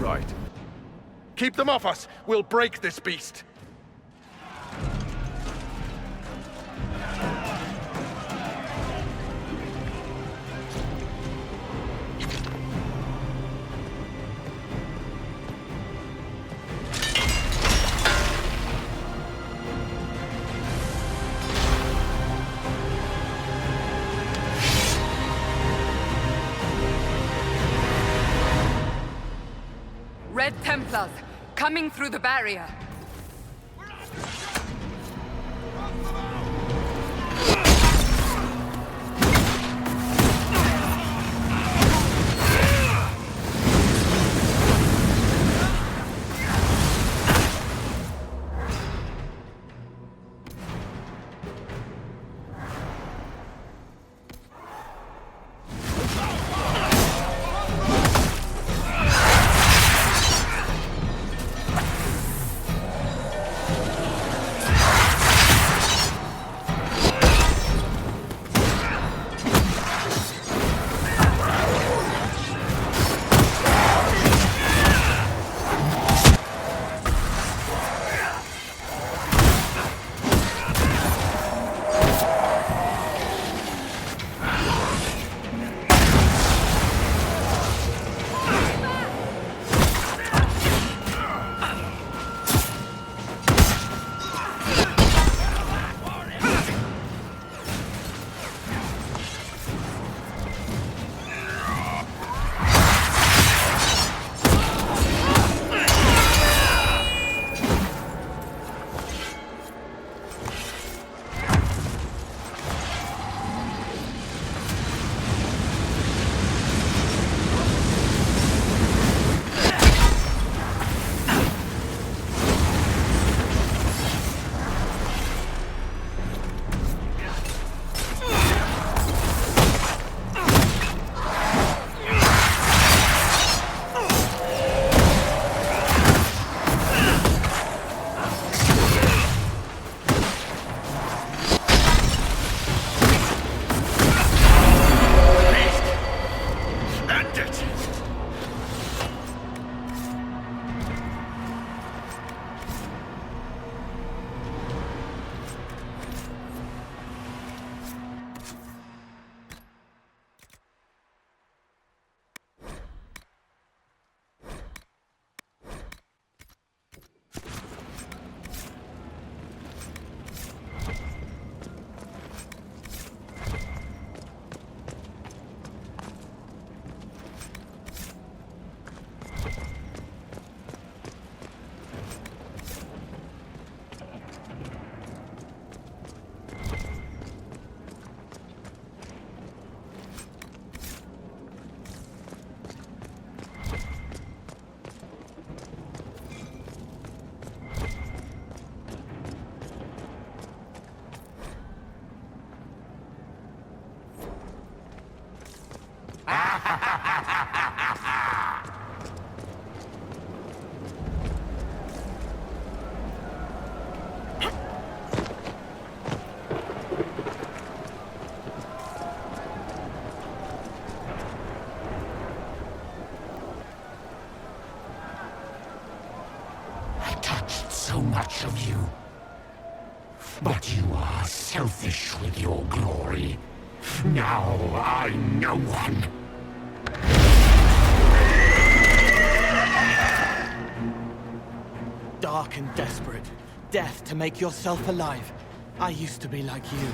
right. Keep them off us! We'll break this beast! Red Templars, coming through the barrier. So much of you. But you are selfish with your glory. Now I'm no one. Dark and desperate. Death to make yourself alive. I used to be like you.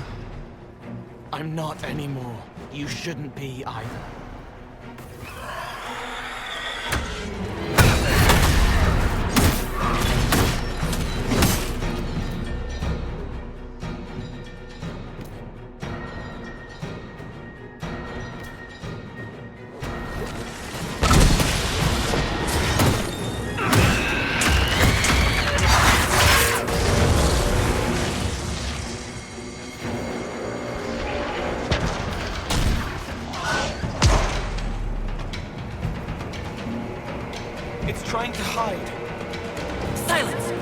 I'm not anymore. You shouldn't be either. It's trying to hide. Silence!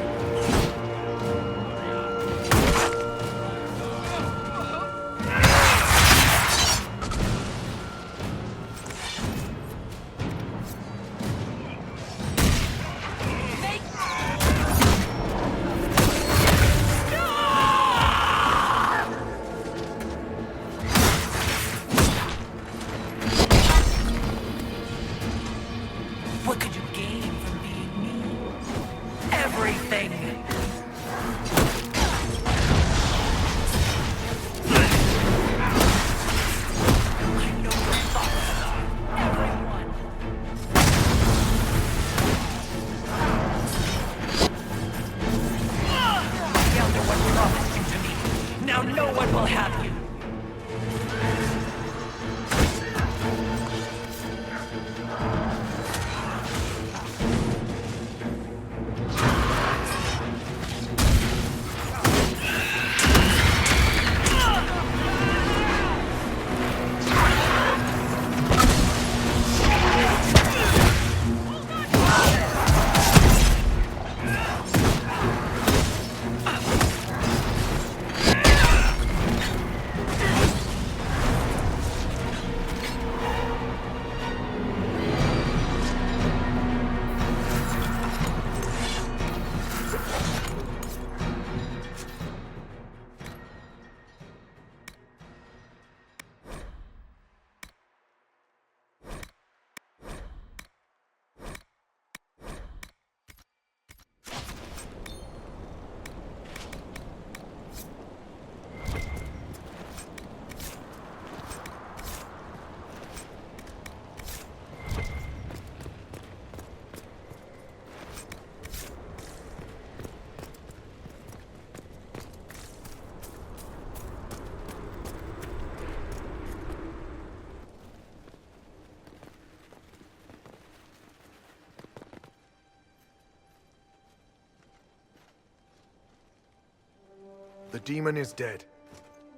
The demon is dead.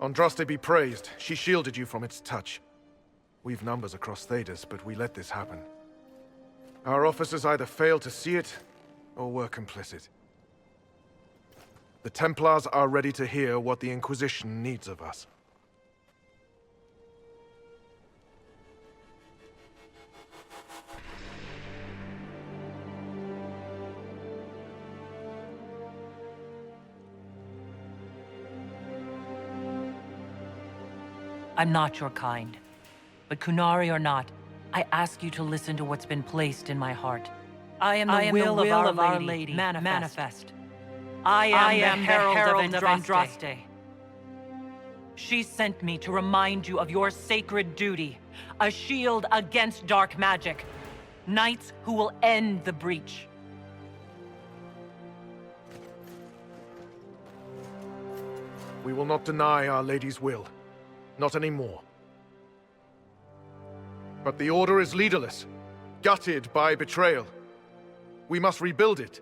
Andraste be praised. She shielded you from its touch. We've numbers across Thedas, but we let this happen. Our officers either failed to see it, or were complicit. The Templars are ready to hear what the Inquisition needs of us. I'm not your kind. But Kunari or not, I ask you to listen to what's been placed in my heart. I am the will of Our Lady. Manifest. I am the herald of Andraste. She sent me to remind you of your sacred duty, a shield against dark magic. Knights who will end the breach. We will not deny Our Lady's will. Not anymore. But the Order is leaderless, gutted by betrayal. We must rebuild it.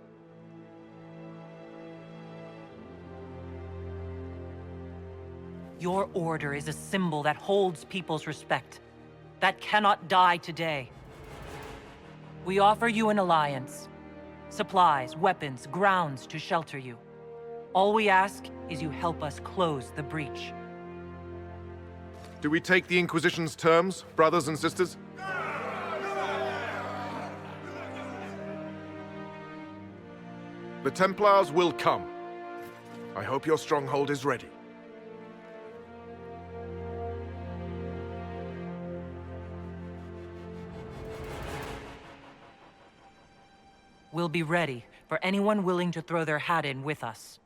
Your order is a symbol that holds people's respect. That cannot die today. We offer you an alliance. Supplies, weapons, grounds to shelter you. All we ask is you help us close the breach. Do we take the Inquisition's terms, brothers and sisters? The Templars will come. I hope your stronghold is ready. We'll be ready for anyone willing to throw their hat in with us.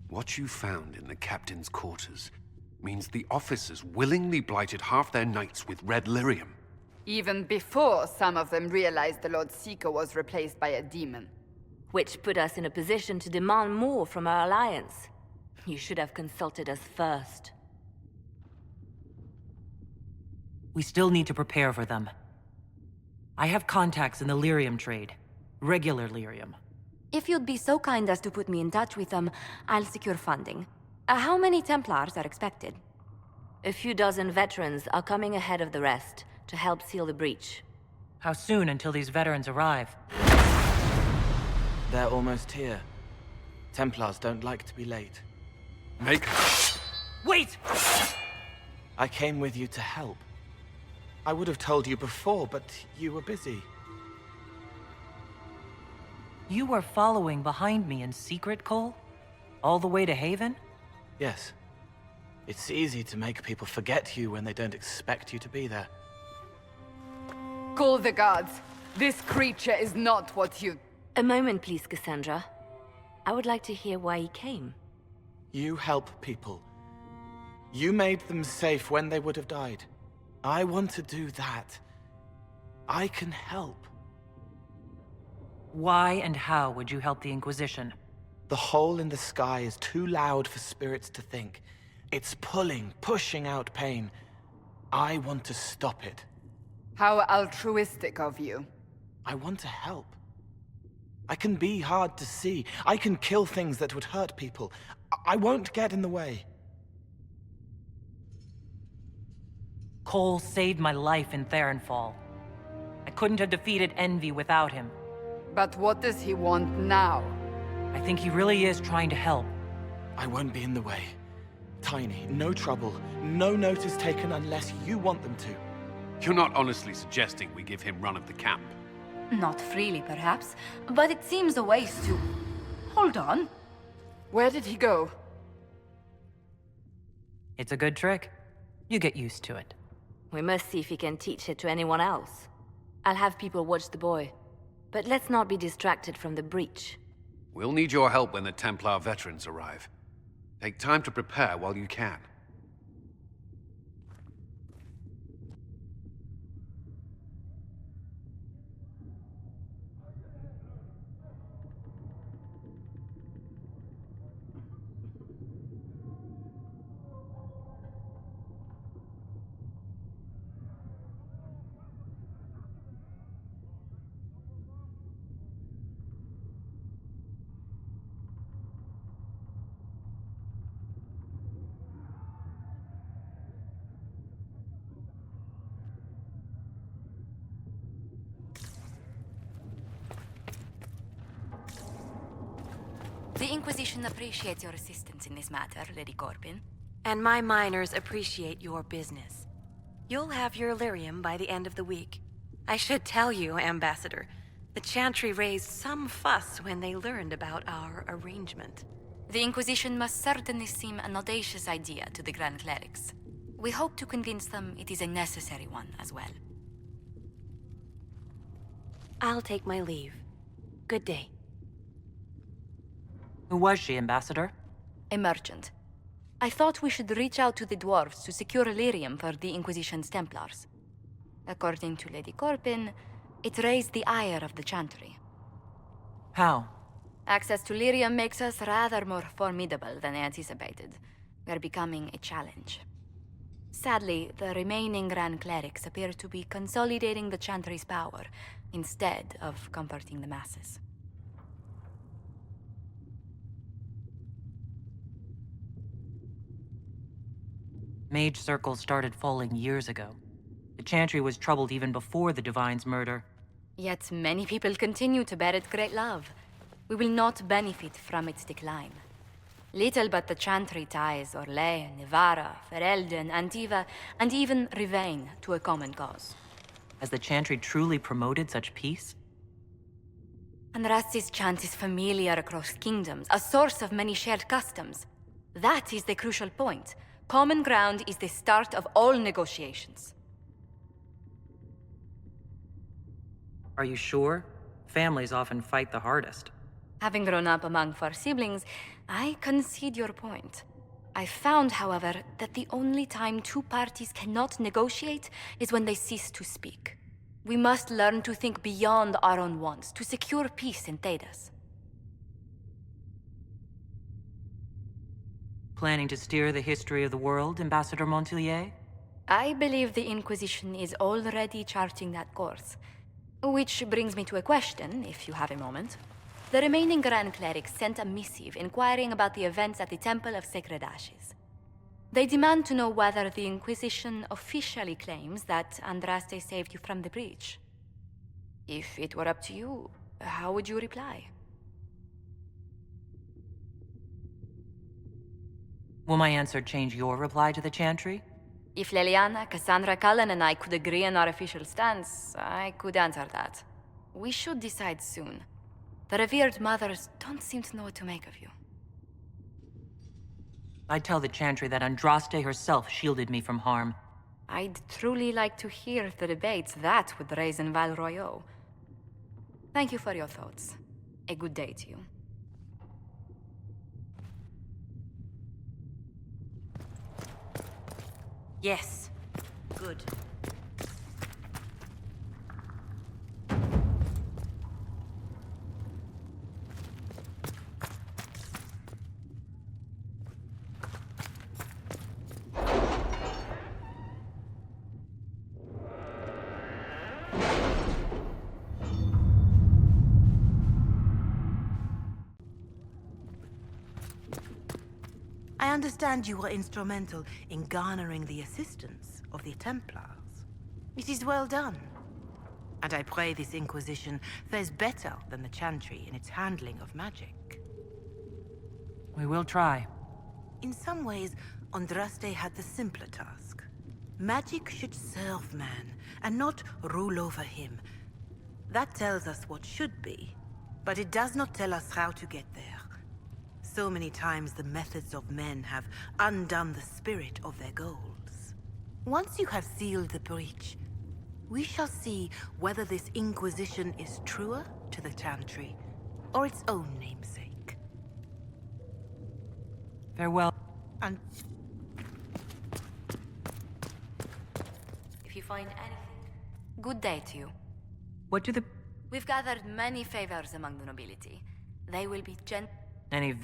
What you found in the captain's quarters means the officers willingly blighted half their knights with red lyrium. Even before some of them realized the Lord Seeker was replaced by a demon. Which put us in a position to demand more from our alliance. You should have consulted us first. We still need to prepare for them. I have contacts in the lyrium trade. Regular lyrium. If you'd be so kind as to put me in touch with them, I'll secure funding. How many Templars are expected? A few dozen veterans are coming ahead of the rest to help seal the breach. How soon until these veterans arrive? They're almost here. Templars don't like to be late. Make Wait! I came with you to help. I would have told you before, but you were busy. You were following behind me in secret, Cole? All the way to Haven? Yes. It's easy to make people forget you when they don't expect you to be there. Call the guards. This creature is not what you... A moment, please, Cassandra. I would like to hear why he came. You help people. You made them safe when they would have died. I want to do that. I can help. Why and how would you help the Inquisition? The hole in the sky is too loud for spirits to think. It's pulling, pushing out pain. I want to stop it. How altruistic of you. I want to help. I can be hard to see. I can kill things that would hurt people. I won't get in the way. Cole saved my life in Theronfall. I couldn't have defeated Envy without him. But what does he want now? I think he really is trying to help. I won't be in the way. Tiny, no trouble, no notice taken unless you want them to. You're not honestly suggesting we give him run of the camp? Not freely, perhaps, but it seems a waste to... Hold on. Where did he go? It's a good trick. You get used to it. We must see if he can teach it to anyone else. I'll have people watch the boy. But let's not be distracted from the breach. We'll need your help when the Templar veterans arrive. Take time to prepare while you can. The Inquisition appreciates your assistance in this matter, Lady Corbin. And my miners appreciate your business. You'll have your lyrium by the end of the week. I should tell you, Ambassador, the Chantry raised some fuss when they learned about our arrangement. The Inquisition must certainly seem an audacious idea to the Grand Clerics. We hope to convince them it is a necessary one as well. I'll take my leave. Good day. Who was she, Ambassador? A merchant. I thought we should reach out to the dwarves to secure lyrium for the Inquisition's Templars. According to Lady Corbin, it raised the ire of the Chantry. How? Access to lyrium makes us rather more formidable than I anticipated. We're becoming a challenge. Sadly, the remaining Grand Clerics appear to be consolidating the Chantry's power, instead of comforting the masses. Mage circles started falling years ago. The Chantry was troubled even before the Divine's murder. Yet many people continue to bear it great love. We will not benefit from its decline. Little but the Chantry ties Orlais, Nevarra, Ferelden, Antiva, and even Rivain to a common cause. Has the Chantry truly promoted such peace? Andraste's chant is familiar across kingdoms, a source of many shared customs. That is the crucial point. Common ground is the start of all negotiations. Are you sure? Families often fight the hardest. Having grown up among 4 siblings, I concede your point. I found, however, that the only time 2 parties cannot negotiate is when they cease to speak. We must learn to think beyond our own wants, to secure peace in Thedas. Planning to steer the history of the world, Ambassador Montilier? I believe the Inquisition is already charting that course. Which brings me to a question, if you have a moment. The remaining Grand Clerics sent a missive inquiring about the events at the Temple of Sacred Ashes. They demand to know whether the Inquisition officially claims that Andraste saved you from the breach. If it were up to you, how would you reply? Will my answer change your reply to the Chantry? If Leliana, Cassandra, Cullen, and I could agree on our official stance, I could answer that. We should decide soon. The revered mothers don't seem to know what to make of you. I'd tell the Chantry that Andraste herself shielded me from harm. I'd truly like to hear the debates that would raise in Val Royeaux. Thank you for your thoughts. A good day to you. Yes. Good. I understand you were instrumental in garnering the assistance of the Templars. It is well done. And I pray this Inquisition fares better than the Chantry in its handling of magic. We will try. In some ways, Andraste had the simpler task. Magic should serve man, and not rule over him. That tells us what should be, but it does not tell us how to get there. So many times the methods of men have undone the spirit of their goals. Once you have sealed the breach, we shall see whether this Inquisition is truer to the Chantry, or its own namesake. Farewell. And If you find anything, good day to you. What do the... We've gathered many favors among the nobility. They will be Any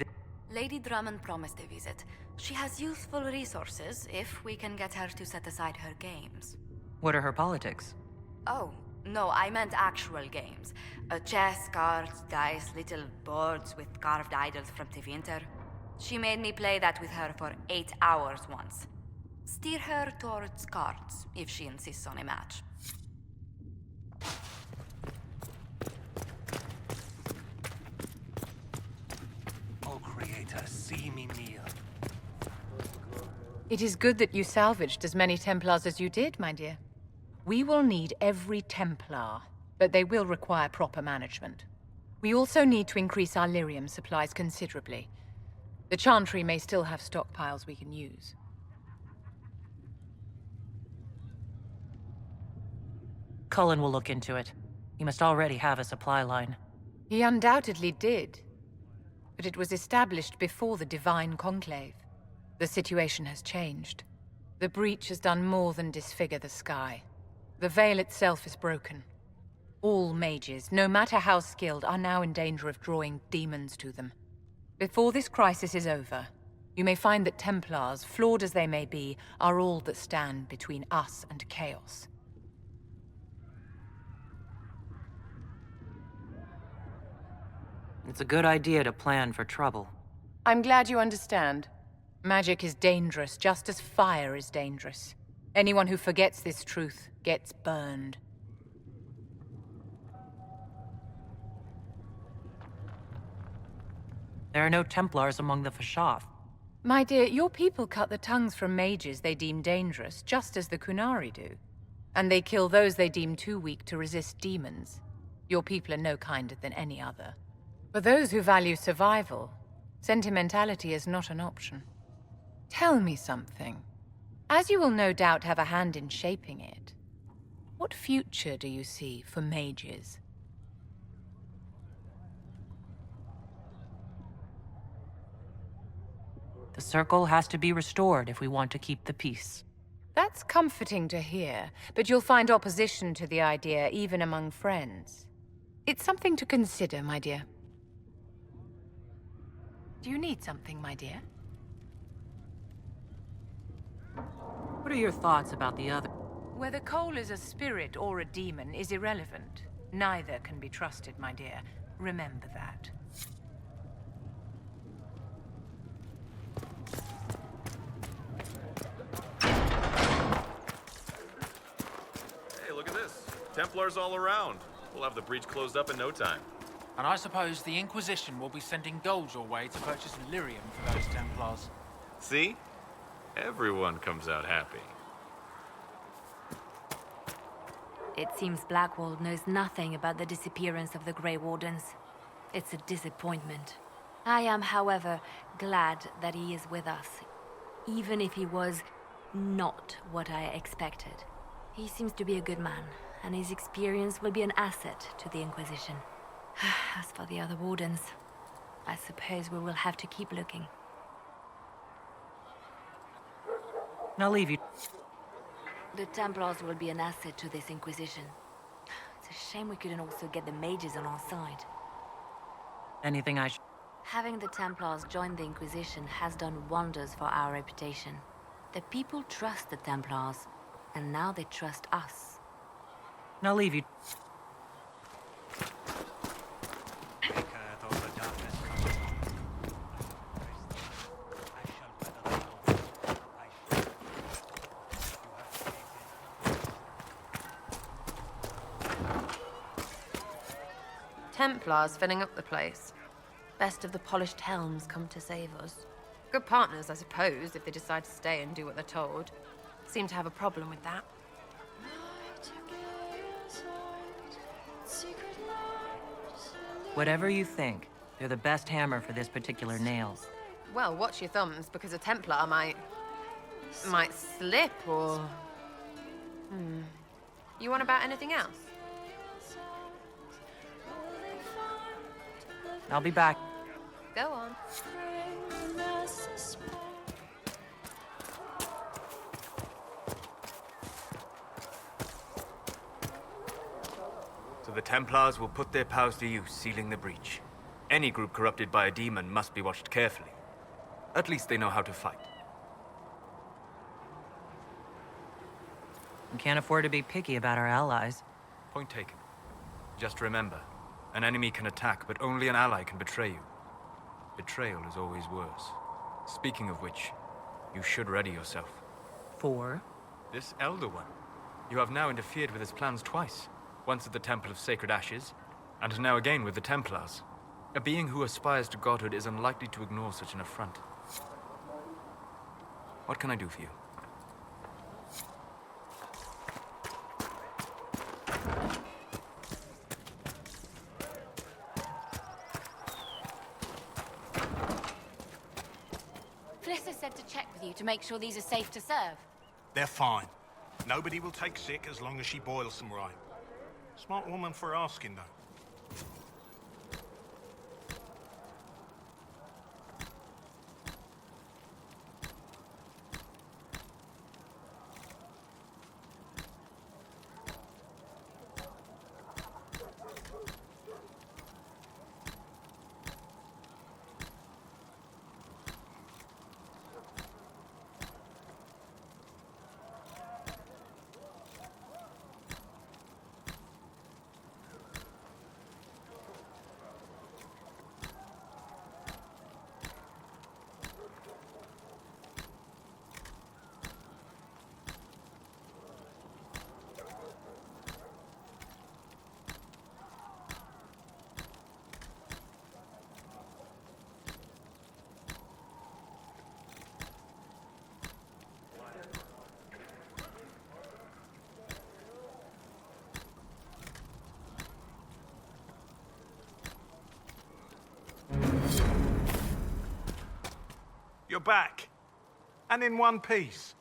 Lady Drummond promised a visit. She has useful resources if we can get her to set aside her games. What are her politics? Oh, no, I meant actual games. Chess, cards, dice, little boards with carved idols from Tevinter. She made me play that with her for 8 hours once. Steer her towards cards, if she insists on a match. Oh, Creator, see me kneel. It is good that you salvaged as many Templars as you did, my dear. We will need every Templar, but they will require proper management. We also need to increase our lyrium supplies considerably. The Chantry may still have stockpiles we can use. Cullen will look into it. He must already have a supply line. He undoubtedly did. But it was established before the Divine Conclave. The situation has changed. The breach has done more than disfigure the sky. The veil itself is broken. All mages, no matter how skilled, are now in danger of drawing demons to them. Before this crisis is over, you may find that Templars, flawed as they may be, are all that stand between us and chaos. It's a good idea to plan for trouble. I'm glad you understand. Magic is dangerous, just as fire is dangerous. Anyone who forgets this truth gets burned. There are no Templars among the Fashath. My dear, your people cut the tongues from mages they deem dangerous, just as the Kunari do. And they kill those they deem too weak to resist demons. Your people are no kinder than any other. For those who value survival, sentimentality is not an option. Tell me something. As you will no doubt have a hand in shaping it, what future do you see for mages? The circle has to be restored if we want to keep the peace. That's comforting to hear, but you'll find opposition to the idea even among friends. It's something to consider, my dear. Do you need something, my dear? What are your thoughts about the other? Whether Cole is a spirit or a demon is irrelevant. Neither can be trusted, my dear. Remember that. Hey, look at this. Templars all around. We'll have the breach closed up in no time. And I suppose the Inquisition will be sending gold your way to purchase lyrium for those Templars. See? Everyone comes out happy. It seems Blackwall knows nothing about the disappearance of the Grey Wardens. It's a disappointment. I am, however, glad that he is with us, even if he was not what I expected. He seems to be a good man, and his experience will be an asset to the Inquisition. As for the other Wardens, I suppose we will have to keep looking. I'll leave you. The Templars will be an asset to this Inquisition. It's a shame we couldn't also get the mages on our side. Anything I Having the Templars join the Inquisition has done wonders for our reputation. The people trust the Templars, and now they trust us. I'll leave you. Templars filling up the place. Best of the polished helms come to save us. Good partners, I suppose, if they decide to stay and do what they're told. Seem to have a problem with that. Whatever you think, they're the best hammer for this particular nail. Well, watch your thumbs, because a Templar might slip, or... You want about anything else? I'll be back. Go on. So the Templars will put their powers to use, sealing the breach. Any group corrupted by a demon must be watched carefully. At least they know how to fight. We can't afford to be picky about our allies. Point taken. Just remember, an enemy can attack, but only an ally can betray you. Betrayal is always worse. Speaking of which, you should ready yourself. For? This Elder One. You have now interfered with his plans twice. Once at the Temple of Sacred Ashes, and now again with the Templars. A being who aspires to godhood is unlikely to ignore such an affront. What can I do for you? Fliss said to check with you to make sure these are safe to serve. They're fine. Nobody will take sick as long as she boils them right. Smart woman for asking, though. You're back. And in one piece.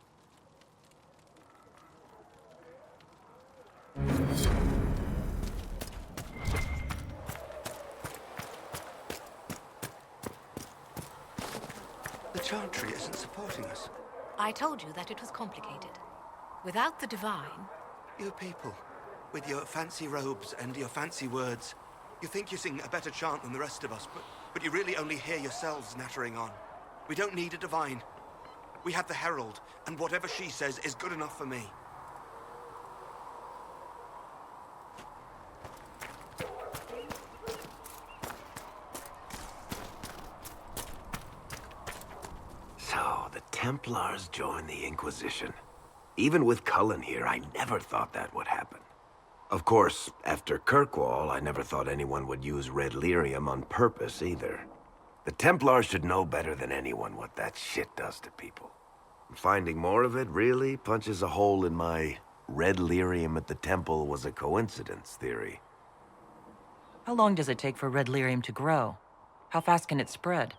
The Chantry isn't supporting us. I told you that it was complicated. Without the Divine... You people, with your fancy robes and your fancy words, you think you sing a better chant than the rest of us, but you really only hear yourselves nattering on. We don't need a Divine. We have the Herald, and whatever she says is good enough for me. So, the Templars joined the Inquisition. Even with Cullen here, I never thought that would happen. Of course, after Kirkwall, I never thought anyone would use red lyrium on purpose either. The Templars should know better than anyone what that shit does to people. Finding more of it really punches a hole in my red lyrium at the temple was a coincidence theory. How long does it take for red lyrium to grow? How fast can it spread?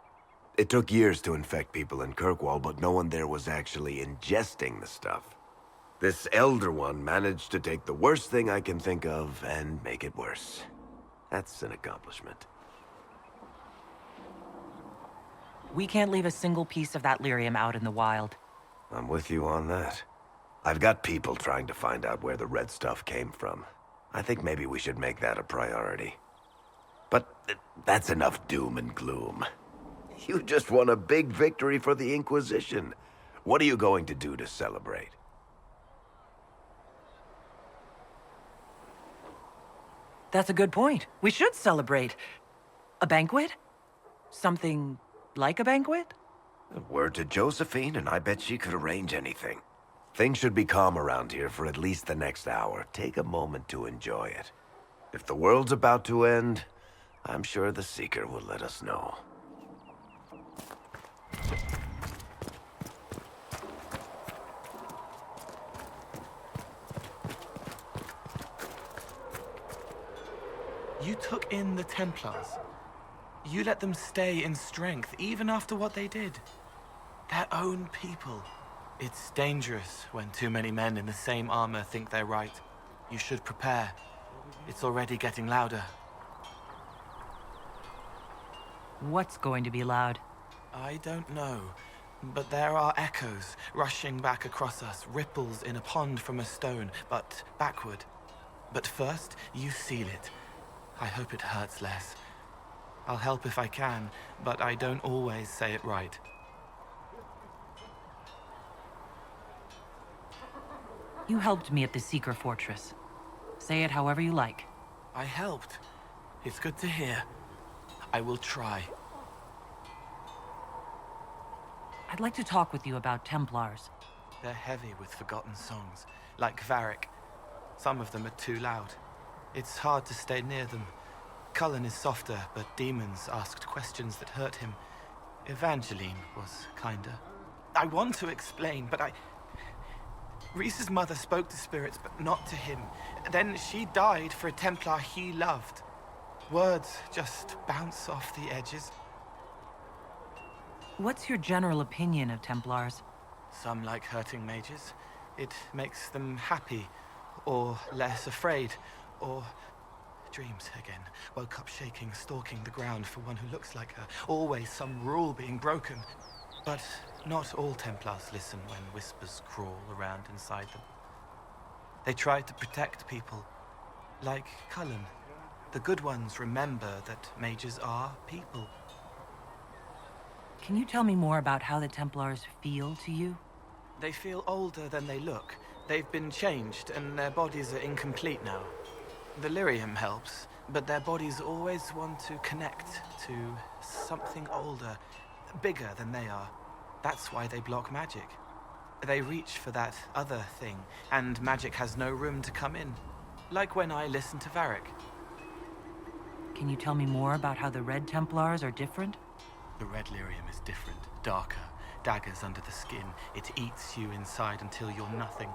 It took years to infect people in Kirkwall, but no one there was actually ingesting the stuff. This Elder One managed to take the worst thing I can think of and make it worse. That's an accomplishment. We can't leave a single piece of that lyrium out in the wild. I'm with you on that. I've got people trying to find out where the red stuff came from. I think maybe we should make that a priority. But that's enough doom and gloom. You just won a big victory for the Inquisition. What are you going to do to celebrate? That's a good point. We should celebrate. A banquet? Something like a banquet? Word to Josephine, and I bet she could arrange anything. Things should be calm around here for at least the next hour. Take a moment to enjoy it. If the world's about to end, I'm sure the Seeker will let us know. You took in the Templars. You let them stay in strength, even after what they did. Their own people. It's dangerous when too many men in the same armor think they're right. You should prepare. It's already getting louder. What's going to be loud? I don't know, but there are echoes rushing back across us, ripples in a pond from a stone, but backward. But first, you seal it. I hope it hurts less. I'll help if I can, but I don't always say it right. You helped me at the Seeker Fortress. Say it however you like. I helped. It's good to hear. I will try. I'd like to talk with you about Templars. They're heavy with forgotten songs, like Varric. Some of them are too loud. It's hard to stay near them. Cullen is softer, but demons asked questions that hurt him. Evangeline was kinder. I want to explain, but Reese's mother spoke to spirits, but not to him. Then she died for a Templar he loved. Words just bounce off the edges. What's your general opinion of Templars? Some like hurting mages. It makes them happy, or less afraid, or dreams again. Woke up shaking, stalking the ground for one who looks like her. Always some rule being broken. But not all Templars listen when whispers crawl around inside them. They try to protect people, like Cullen. The good ones remember that mages are people. Can you tell me more about how the Templars feel to you? They feel older than they look. They've been changed, and their bodies are incomplete now. The lyrium helps, but their bodies always want to connect to something older, bigger than they are. That's why they block magic. They reach for that other thing, and magic has no room to come in. Like when I listen to Varric. Can you tell me more about how the Red Templars are different? The red lyrium is different, darker. Daggers under the skin. It eats you inside until you're nothing.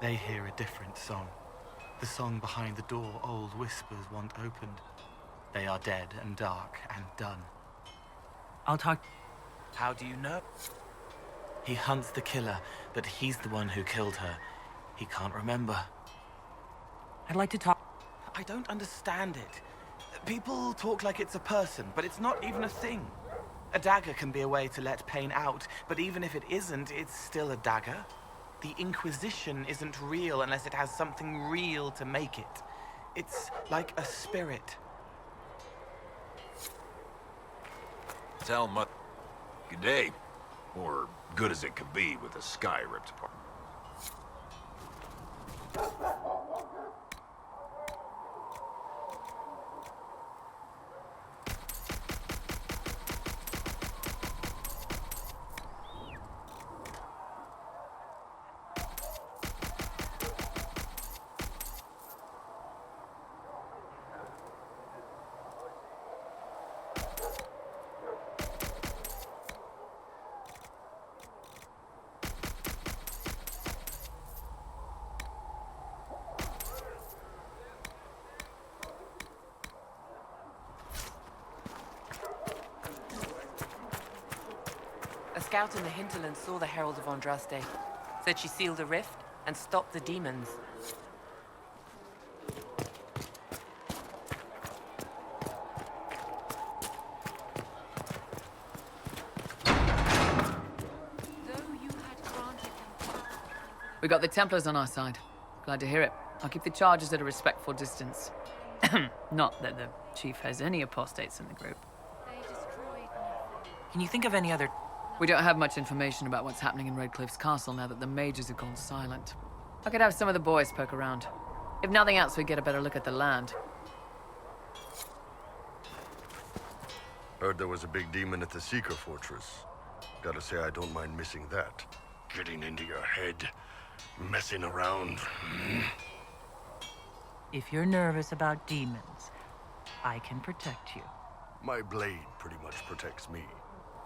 They hear a different song. The song behind the door old whispers want opened. They are dead and dark and done. I'll talk... How do you know? He hunts the killer, but he's the one who killed her. He can't remember. I'd like to talk... I don't understand it. People talk like it's a person, but it's not even a thing. A dagger can be a way to let pain out, but even if it isn't, it's still a dagger. The Inquisition isn't real unless it has something real to make it. It's like a spirit. Talmud. Good day. Or good as it could be with the sky ripped apart. A scout in the hinterland saw the Herald of Andraste. Said she sealed a rift and stopped the demons. We got the Templars on our side. Glad to hear it. I'll keep the charges at a respectful distance. Not that the chief has any apostates in the group. Can you think of any other... We don't have much information about what's happening in Redcliffe's castle now that the mages have gone silent. I could have some of the boys poke around. If nothing else, we get a better look at the land. Heard there was a big demon at the Seeker Fortress. Gotta say, I don't mind missing that. Getting into your head, messing around. If you're nervous about demons, I can protect you. My blade pretty much protects me.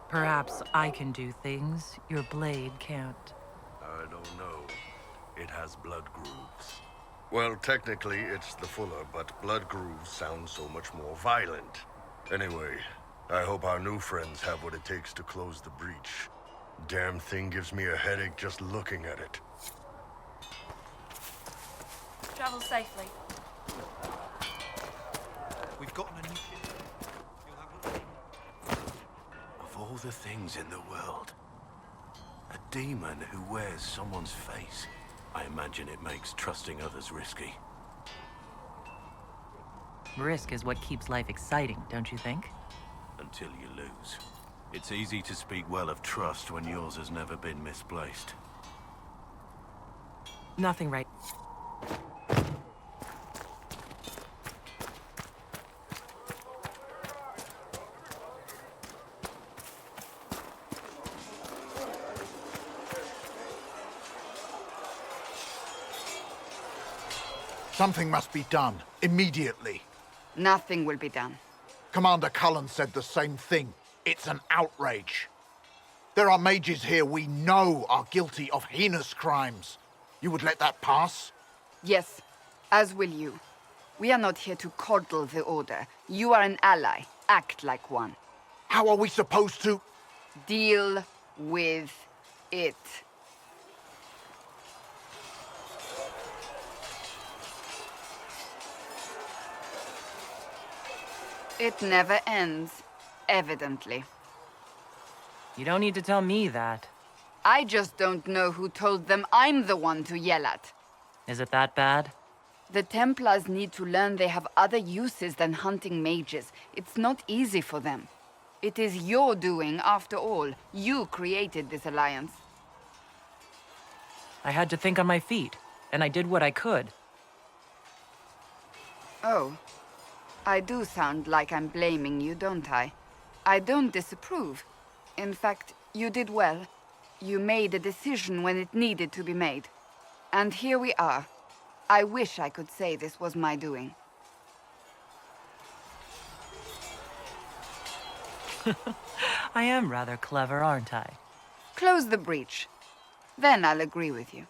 Perhaps I can do things your blade can't. I don't know. It has blood grooves. Well, technically, it's the Fuller, but blood grooves sound so much more violent. Anyway, I hope our new friends have what it takes to close the breach. Damn thing gives me a headache just looking at it. Travel safely. We've got an initiative. Of all the things in the world, a demon who wears someone's face. I imagine it makes trusting others risky. Risk is what keeps life exciting, don't you think? Until you lose. It's easy to speak well of trust when yours has never been misplaced. Nothing right. Something must be done, immediately. Nothing will be done. Commander Cullen said the same thing. It's an outrage. There are mages here we know are guilty of heinous crimes. You would let that pass? Yes, as will you. We are not here to coddle the Order. You are an ally. Act like one. How are we supposed to... Deal with it. It never ends, evidently. You don't need to tell me that. I just don't know who told them I'm the one to yell at. Is it that bad? The Templars need to learn they have other uses than hunting mages. It's not easy for them. It is your doing, after all. You created this alliance. I had to think on my feet, and I did what I could. Oh. I do sound like I'm blaming you, don't I? I don't disapprove. In fact, you did well. You made a decision when it needed to be made. And here we are. I wish I could say this was my doing. I am rather clever, aren't I? Close the breach. Then I'll agree with you.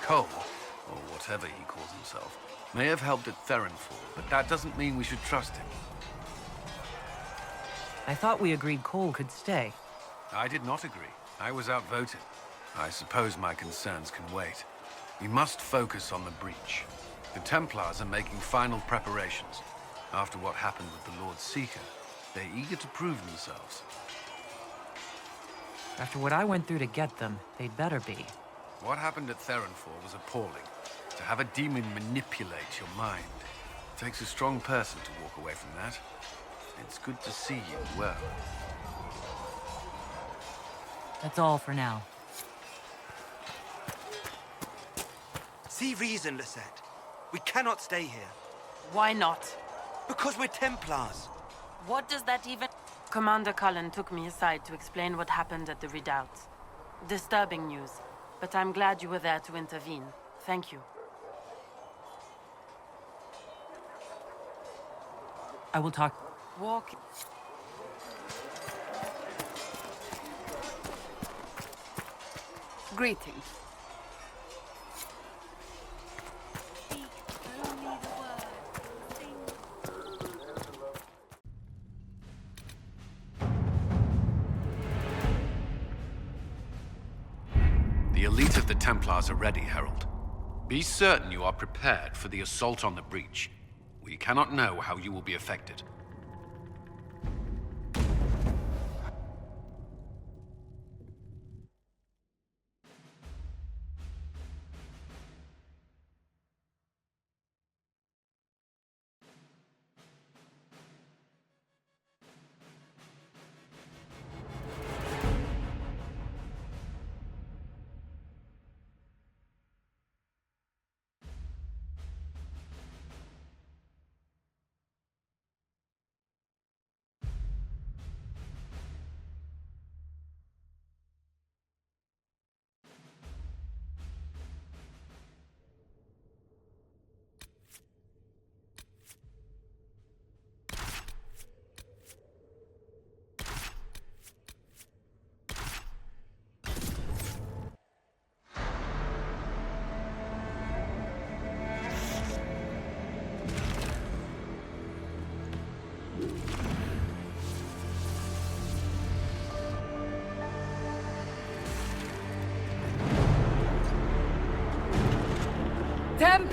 Cole, or whatever he calls himself, may have helped at Theronfall, but that doesn't mean we should trust him. I thought we agreed Cole could stay. I did not agree. I was outvoted. I suppose my concerns can wait. We must focus on the breach. The Templars are making final preparations. After what happened with the Lord Seeker, they're eager to prove themselves. After what I went through to get them, they'd better be. What happened at Theronfall was appalling. To have a demon manipulate your mind takes a strong person to walk away from that. It's good to see you well. That's all for now. See reason, Lisette. We cannot stay here. Why not? Because we're Templars. What does that even... Commander Cullen took me aside to explain what happened at the redoubt. Disturbing news, but I'm glad you were there to intervene. Thank you. I will talk... Walk... Greetings. The elite of the Templars are ready, Herald. Be certain you are prepared for the assault on the breach. We cannot know how you will be affected.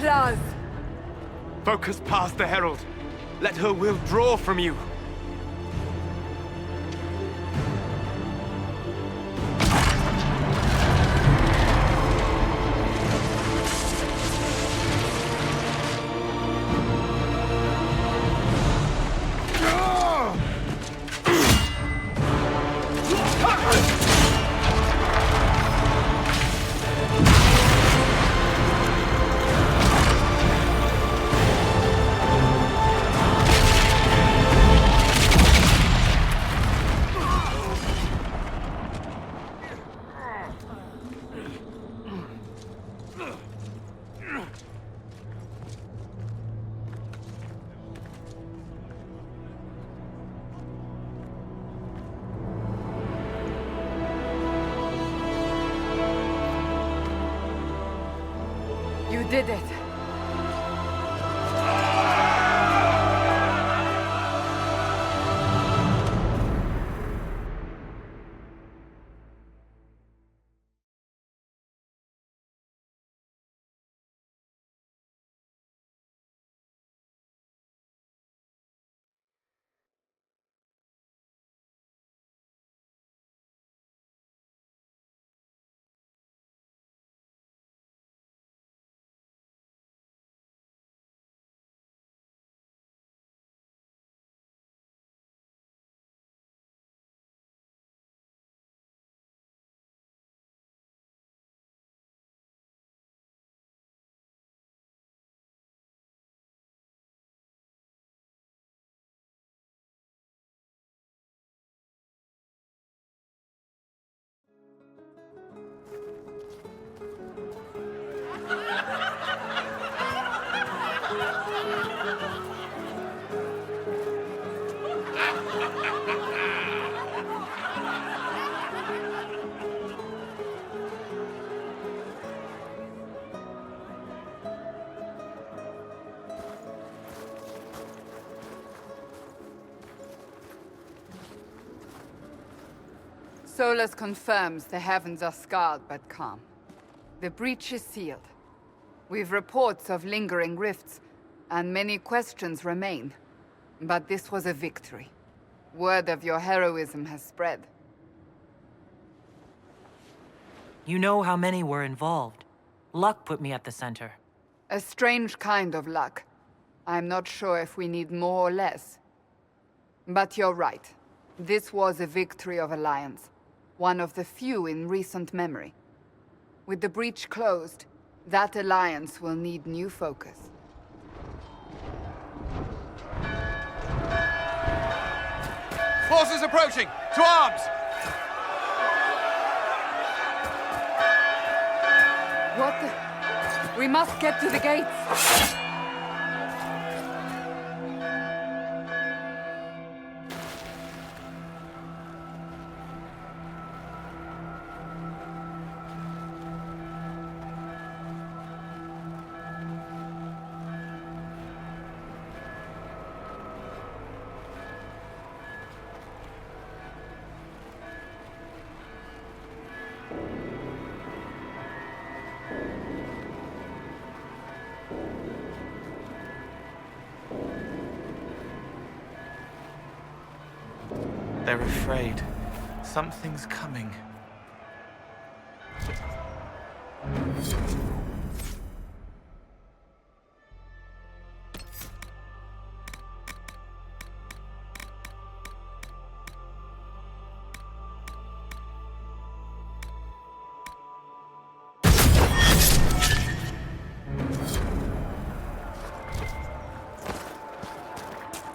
Templars! Focus past the Herald. Let her will draw from you. You did it. Solus confirms the heavens are scarred but calm. The breach is sealed. We've reports of lingering rifts, and many questions remain. But this was a victory. Word of your heroism has spread. You know how many were involved. Luck put me at the center. A strange kind of luck. I'm not sure if we need more or less. But you're right. This was a victory of Alliance. One of the few in recent memory. With the breach closed, that alliance will need new focus. Forces approaching! To arms! What the... We must get to the gates! They're afraid. Something's coming.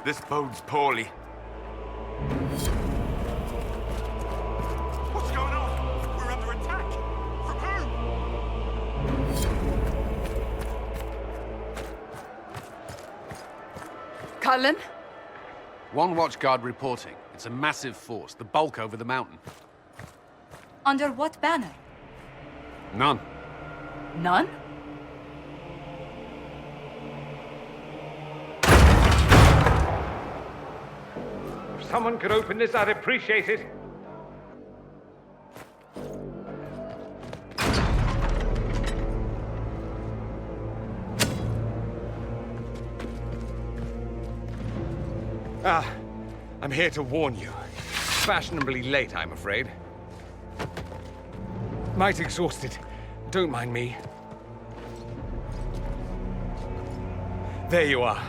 This bodes poorly. What's going on? We're under attack. From whom? Cullen? One watchguard reporting. It's a massive force, the bulk over the mountain. Under what banner? None. None? If someone could open this, I'd appreciate it. I'm here to warn you. Fashionably late, I'm afraid. Might exhausted. Don't mind me. There you are.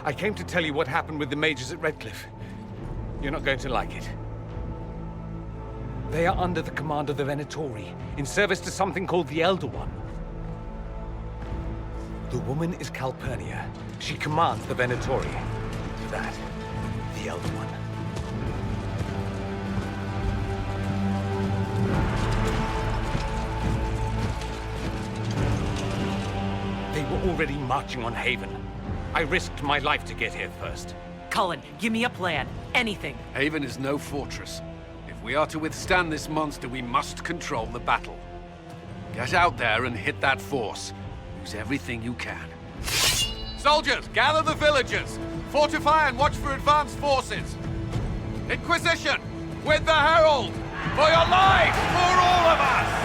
I came to tell you what happened with the mages at Redcliffe. You're not going to like it. They are under the command of the Venatori, in service to something called the Elder One. The woman is Calpurnia. She commands the Venatori. That, the Elder One. They were already marching on Haven. I risked my life to get here first. Cullen, give me a plan. Anything. Haven is no fortress. If we are to withstand this monster, we must control the battle. Get out there and hit that force. Use everything you can. Soldiers, gather the villagers! Fortify and watch for advanced forces! Inquisition! With the Herald! For your lives! For all of us!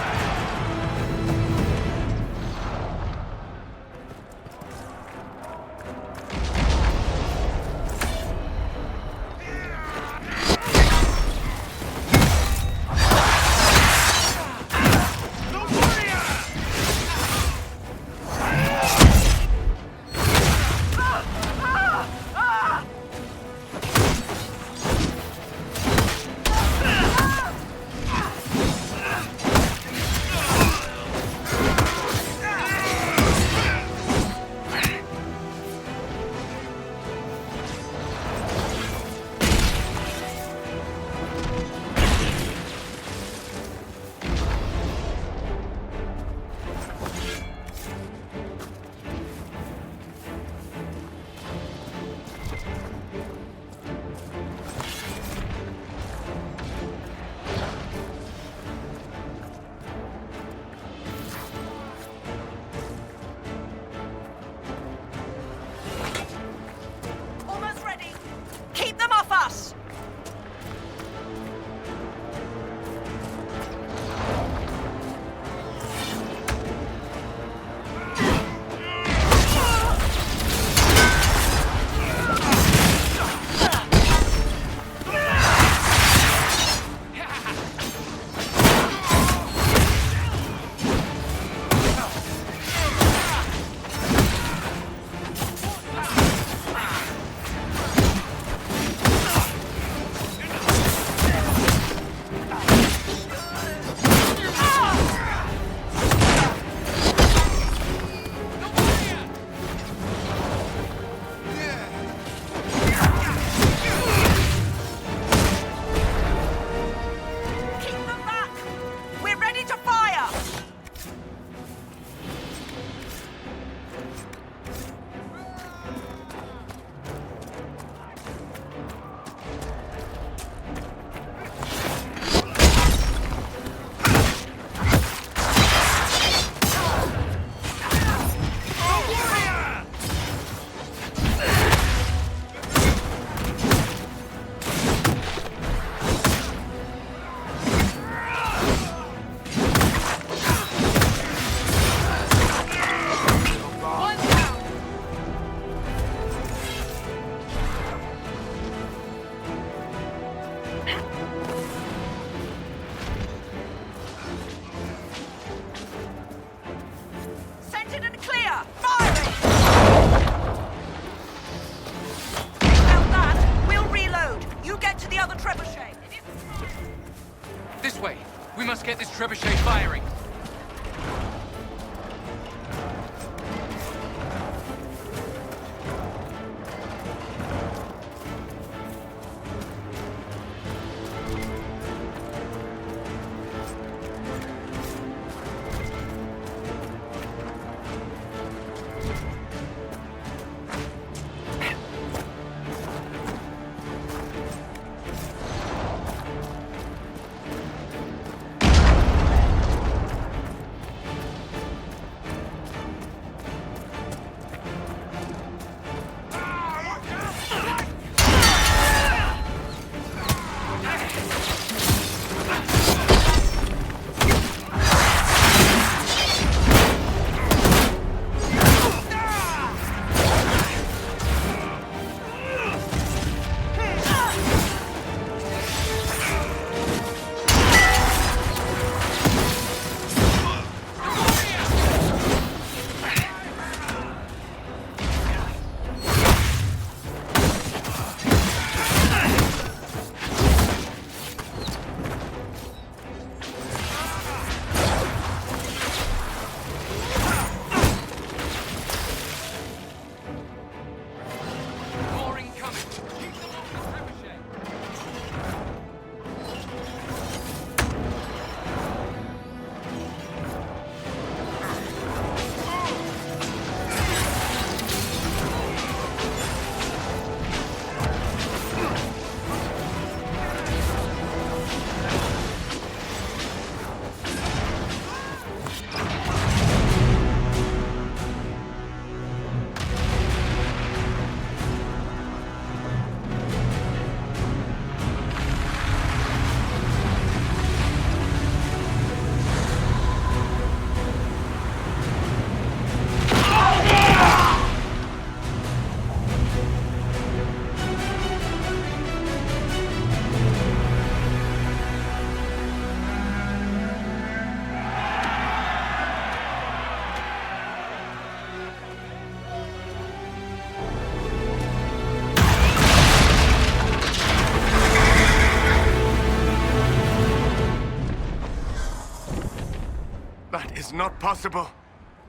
not possible.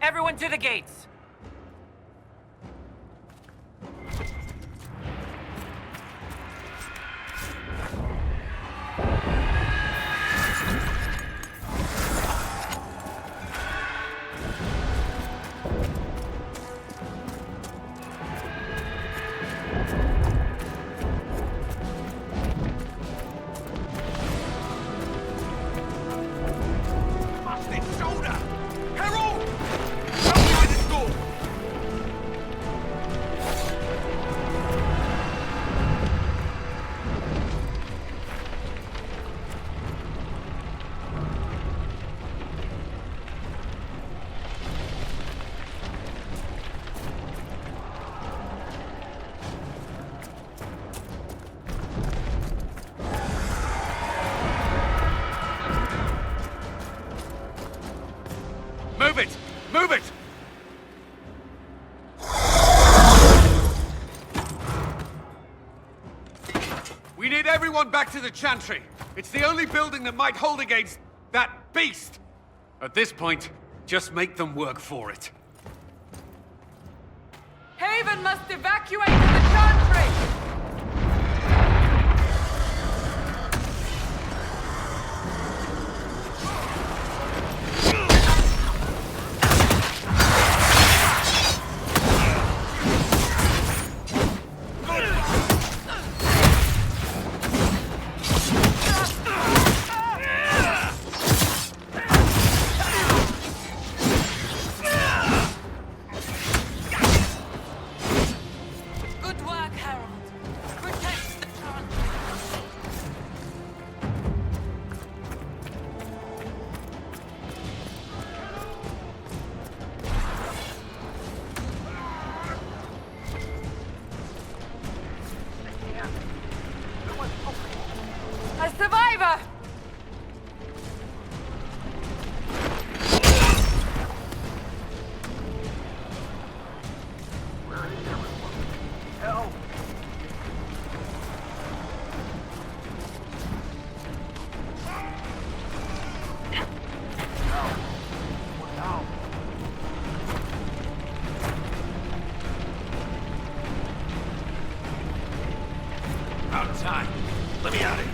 Everyone to the gates! Move it! Move it! We need everyone back to the Chantry. It's the only building that might hold against that beast. At this point, just make them work for it. Haven must evacuate to the Chantry! A survivor! Help! Out of time. Let me out of here.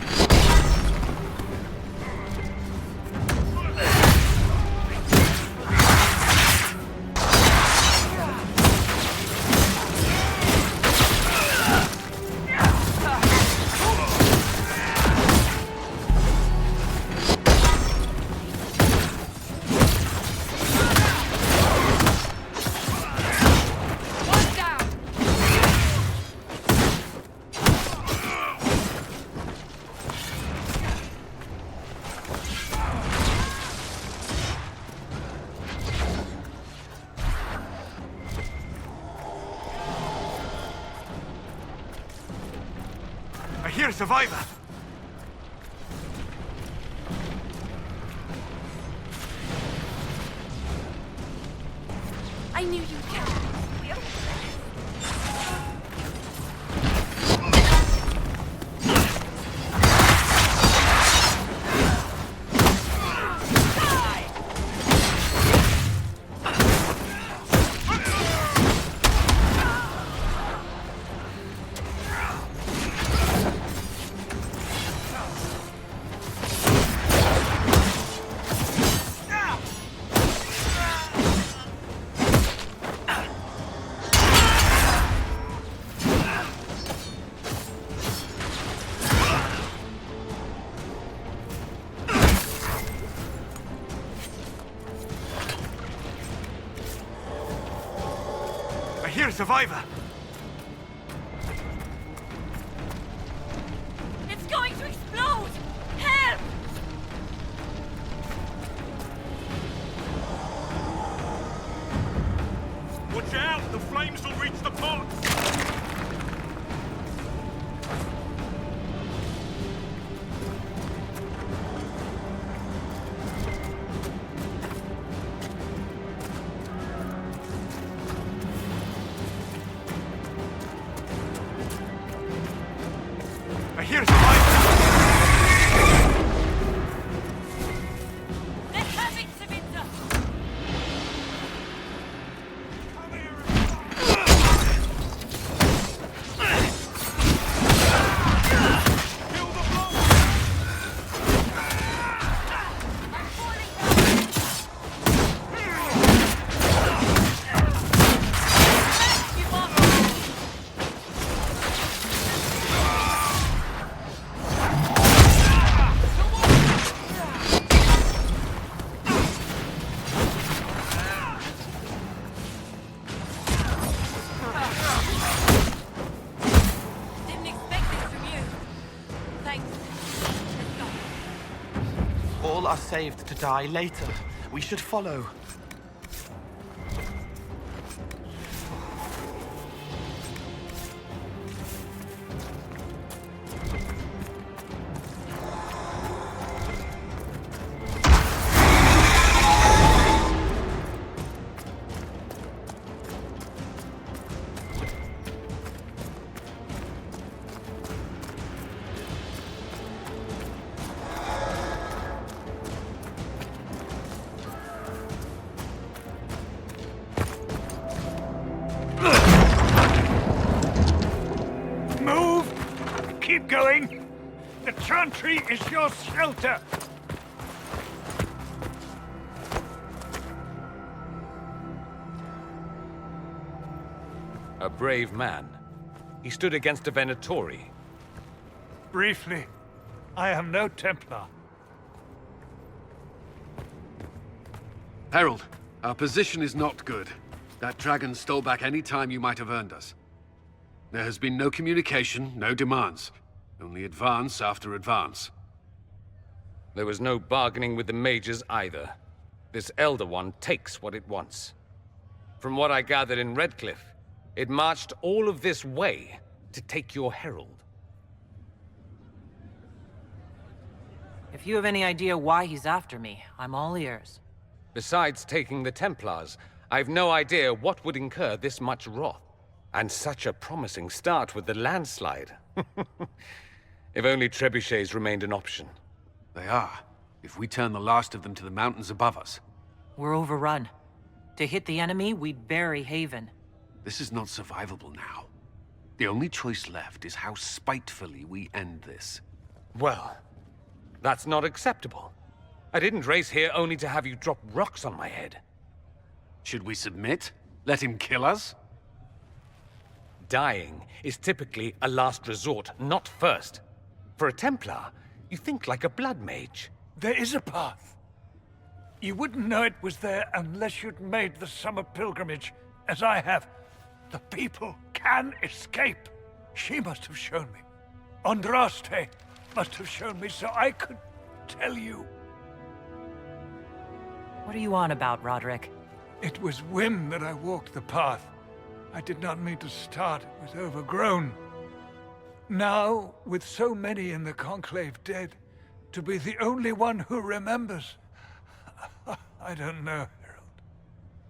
I hear a survivor. I knew you'd come. I hear a survivor. It's going to explode! Help! Watch out! The flames will reach the pots! I hear a survivor. They're having Savinda! are saved to die later. We should follow. Keep going! The Chantry is your shelter! A brave man. He stood against a Venatori. Briefly, I am no Templar. Herald, our position is not good. That dragon stole back any time you might have earned us. There has been no communication, no demands. Only advance after advance. There was no bargaining with the mages either. This Elder One takes what it wants. From what I gathered in Redcliffe, it marched all of this way to take your herald. If you have any idea why he's after me, I'm all ears. Besides taking the Templars, I've no idea what would incur this much wrath. And such a promising start with the landslide. If only trebuchets remained an option. They are, if we turn the last of them to the mountains above us. We're overrun. To hit the enemy, we'd bury Haven. This is not survivable now. The only choice left is how spitefully we end this. Well, that's not acceptable. I didn't race here only to have you drop rocks on my head. Should we submit? Let him kill us? Dying is typically a last resort, not first. For a Templar, you think like a blood mage. There is a path. You wouldn't know it was there unless you'd made the summer pilgrimage, as I have. The people can escape. She must have shown me. Andraste must have shown me so I could tell you. What are you on about, Roderick? It was whim that I walked the path. I did not mean to start. It was overgrown. Now, with so many in the Conclave dead, to be the only one who remembers... I don't know, Herald.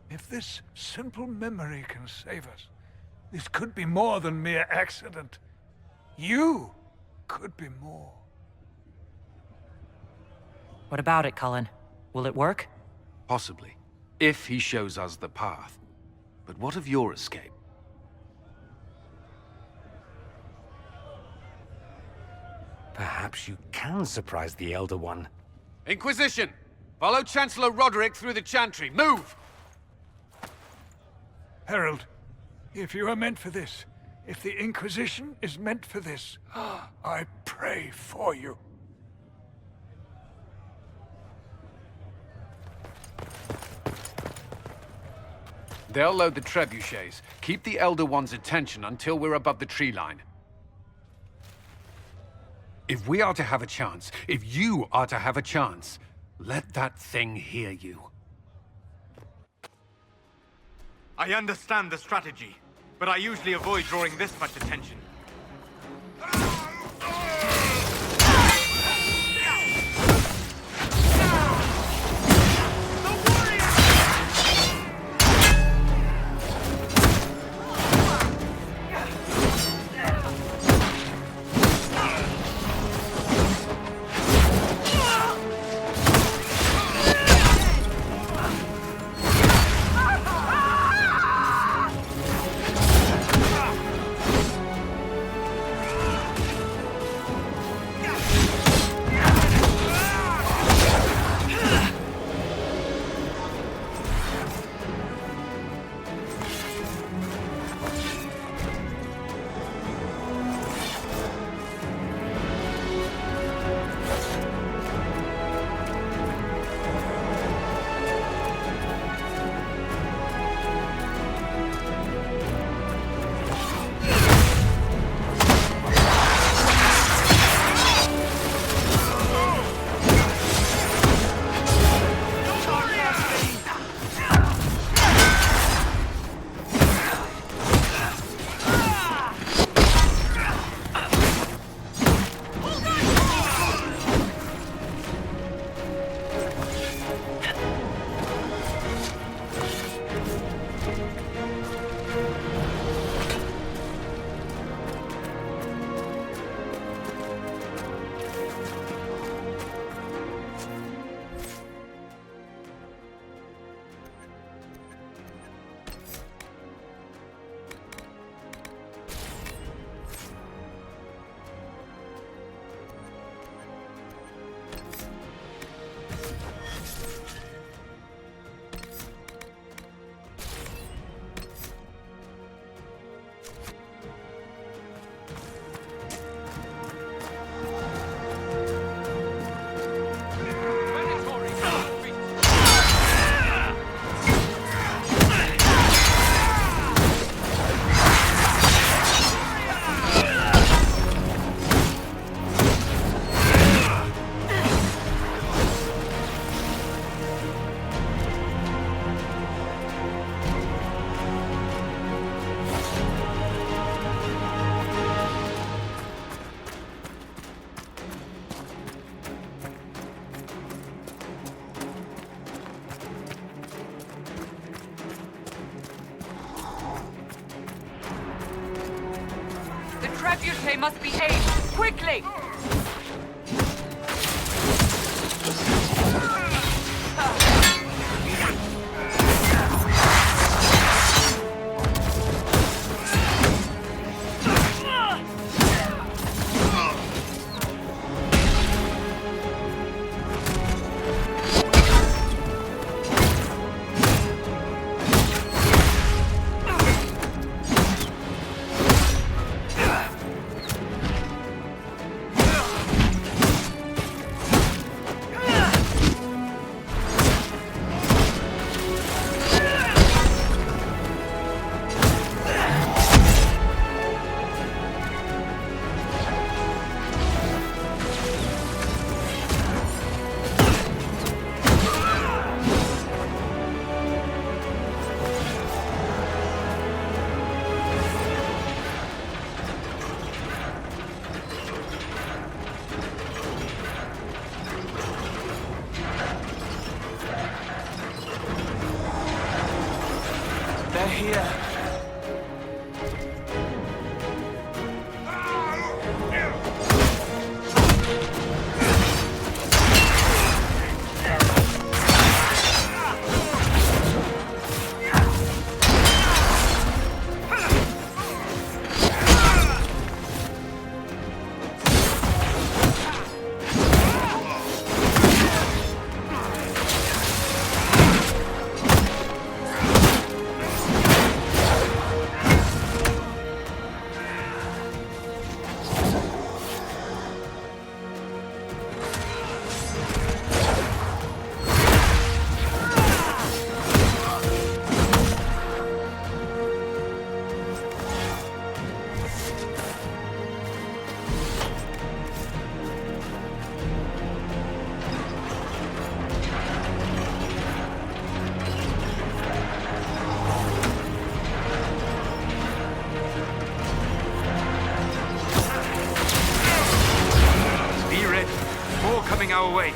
If this simple memory can save us, this could be more than mere accident. You could be more. What about it, Cullen? Will it work? Possibly. If he shows us the path. But what of your escape? Perhaps you can surprise the Elder One. Inquisition! Follow Chancellor Roderick through the Chantry. Move! Herald, if you are meant for this, if the Inquisition is meant for this, I pray for you. They'll load the trebuchets. Keep the Elder One's attention until we're above the tree line. If we are to have a chance, if you are to have a chance, let that thing hear you. I understand the strategy, but I usually avoid drawing this much attention. trebuchet must be aimed! Quickly! They're here. Coming our way.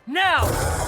Now!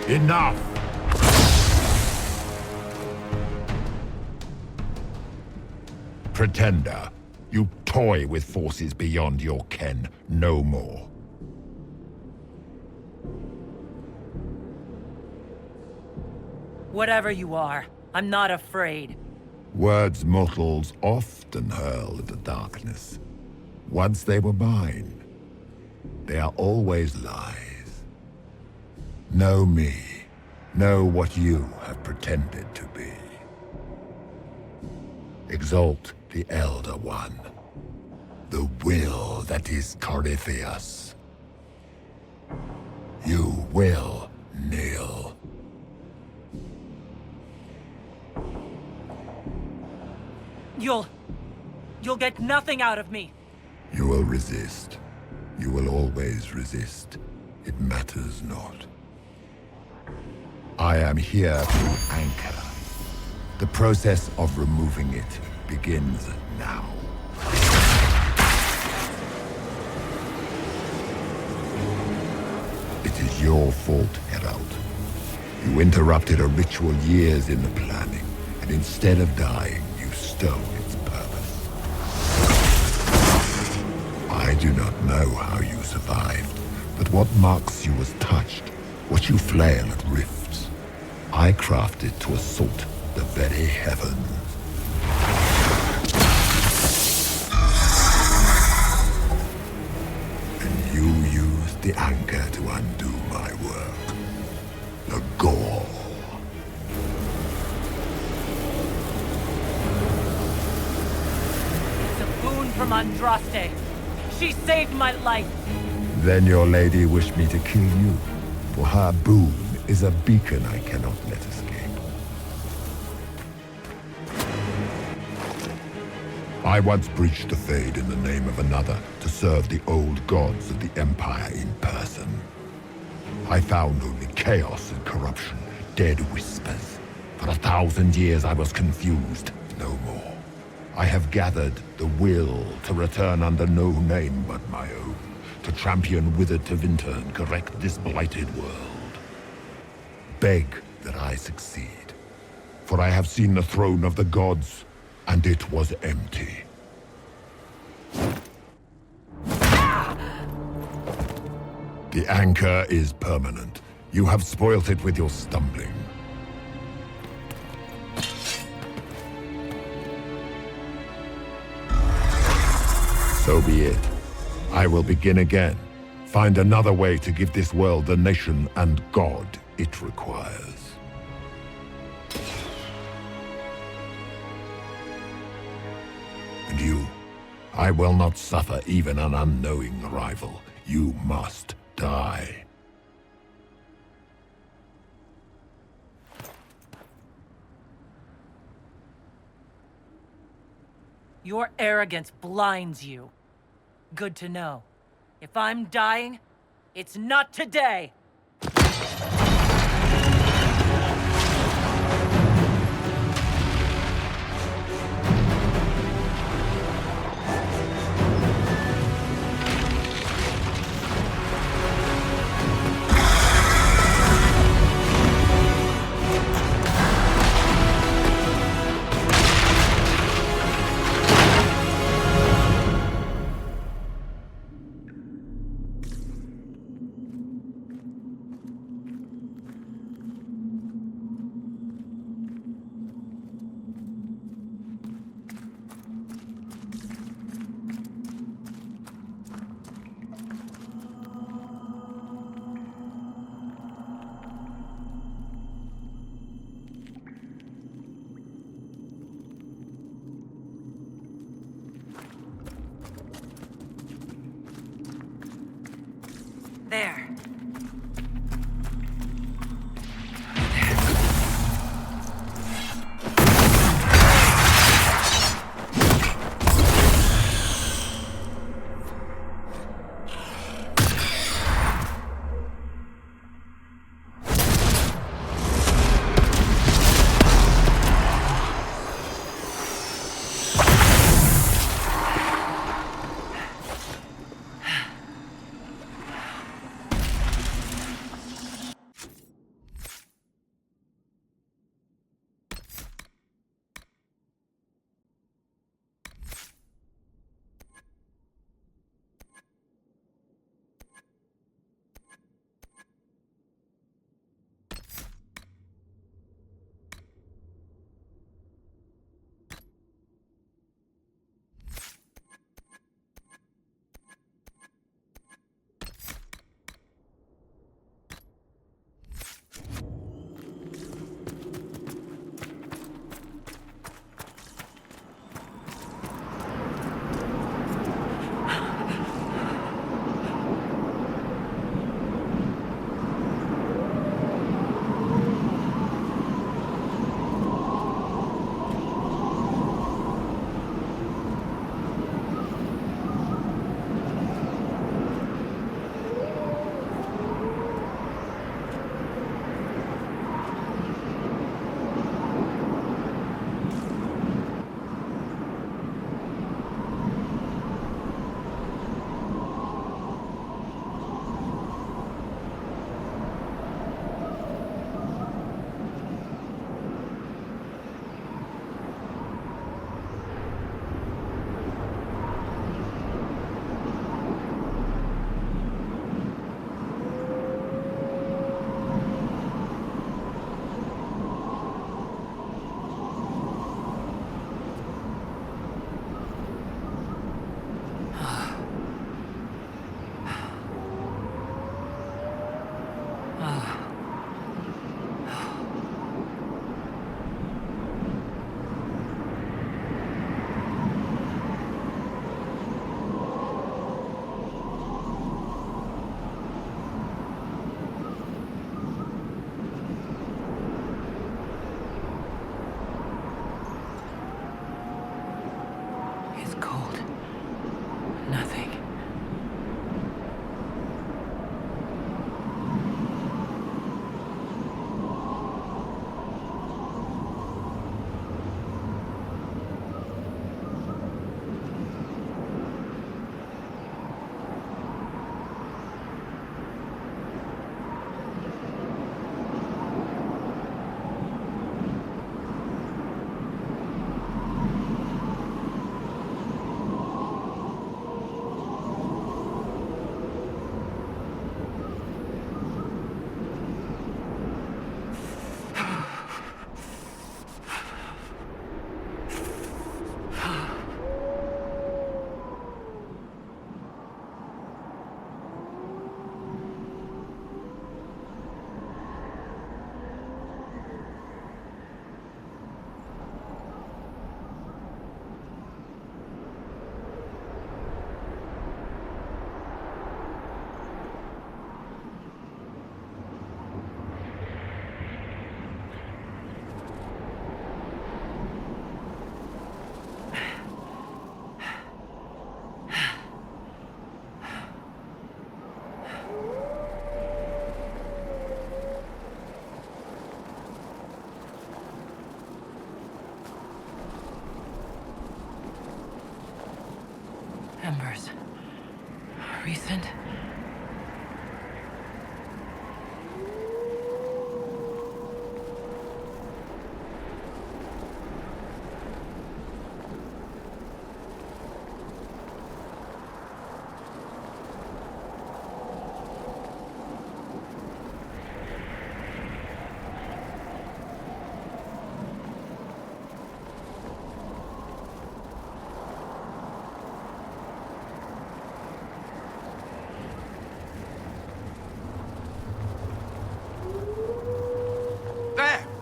Enough! Pretender, you toy with forces beyond your ken no more. Whatever you are, I'm not afraid. Words mortals often hurl at the darkness. Once they were mine, they are always lies. Know me. Know what you have pretended to be. Exalt the Elder One. The will that is Corypheus. You will kneel. You'll get nothing out of me. You will resist. You will always resist. It matters not. I am here to anchor. The process of removing it begins now. It is your fault, Herald. You interrupted a ritual years in the planning, and instead of dying, you stole its purpose. I do not know how you survived, but what marks you as touched, what you flail at rifts, I crafted to assault the very heavens. And you used the anchor to undo my work. The gore. It's a boon from Andraste. She saved my life. Then your lady wished me to kill you, for her boon is a beacon I cannot let escape. I once breached the Fade in the name of another to serve the old gods of the Empire in person. I found only chaos and corruption, dead whispers. For 1,000 years I was confused, no more. I have gathered the will to return under no name but my own, to champion Withered to Winter and correct this blighted world. Beg that I succeed, for I have seen the throne of the gods, and it was empty. The anchor is permanent. You have spoilt it with your stumbling. So be it. I will begin again. Find another way to give this world the nation and God it requires. And you, I will not suffer even an unknowing rival. You must die. Your arrogance blinds you. Good to know. If I'm dying, it's not today!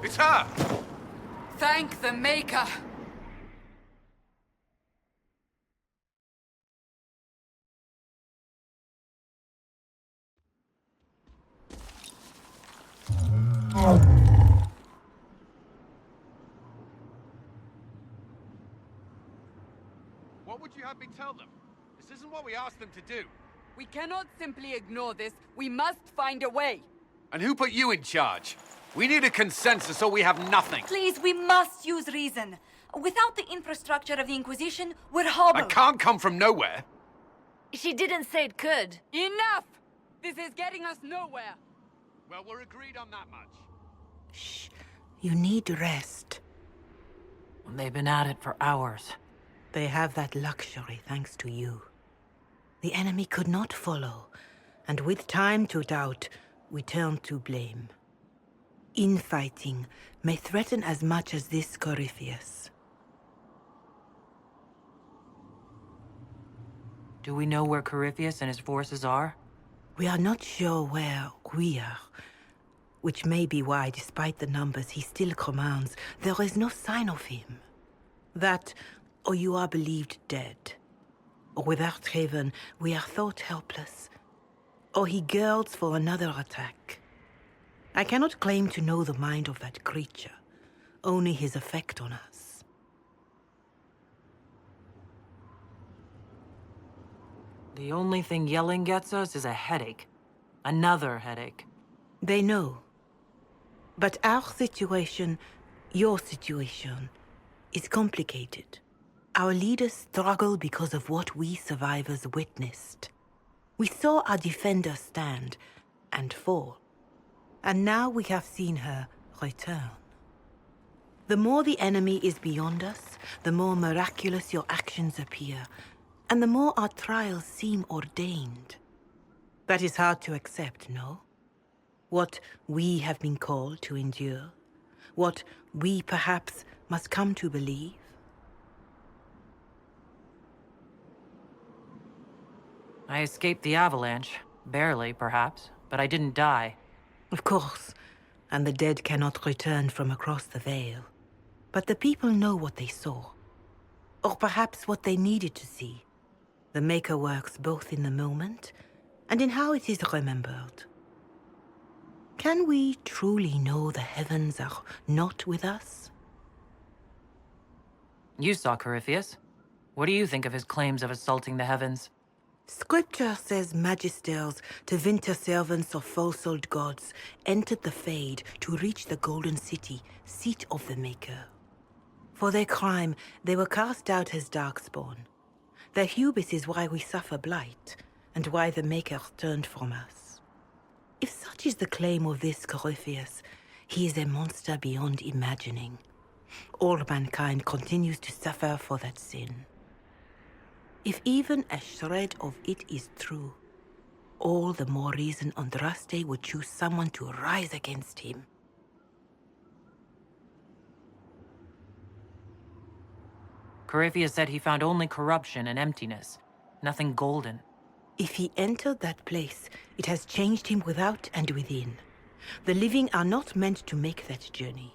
It's her! Thank the Maker! What would you have me tell them? This isn't what we asked them to do. We cannot simply ignore this. We must find a way. And who put you in charge? We need a consensus or we have nothing. Please, we must use reason. Without the infrastructure of the Inquisition, we're hobbled. I can't come from nowhere. She didn't say it could. Enough! This is getting us nowhere. Well, we're agreed on that much. Shh. You need rest. They've been at it for hours. They have that luxury thanks to you. The enemy could not follow, and with time to doubt, we turn to blame. Infighting may threaten as much as this Corypheus. Do we know where Corypheus and his forces are? We are not sure where we are, which may be why, despite the numbers he still commands, there is no sign of him. That, or you are believed dead. Or without Haven, we are thought helpless. Or he girds for another attack. I cannot claim to know the mind of that creature, only his effect on us. The only thing yelling gets us is a headache. Another headache. They know. But our situation, your situation, is complicated. Our leaders struggle because of what we survivors witnessed. We saw our defender stand and fall. And now we have seen her return. The more the enemy is beyond us, the more miraculous your actions appear, and the more our trials seem ordained. That is hard to accept, no? What we have been called to endure, what we perhaps must come to believe. I escaped the avalanche. Barely, perhaps, but I didn't die. Of course, and the dead cannot return from across the veil. But the people know what they saw. Or perhaps what they needed to see. The Maker works both in the moment and in how it is remembered. Can we truly know the heavens are not with us? You saw Corypheus. What do you think of his claims of assaulting the heavens? Scripture says magisters, to winter servants of false-souled gods, entered the Fade to reach the Golden City, seat of the Maker. For their crime, they were cast out as darkspawn. Their hubris is why we suffer blight, and why the Maker turned from us. If such is the claim of this Corypheus, he is a monster beyond imagining. All mankind continues to suffer for that sin. If even a shred of it is true, all the more reason Andraste would choose someone to rise against him. Corypheus said he found only corruption and emptiness, nothing golden. If he entered that place, it has changed him without and within. The living are not meant to make that journey.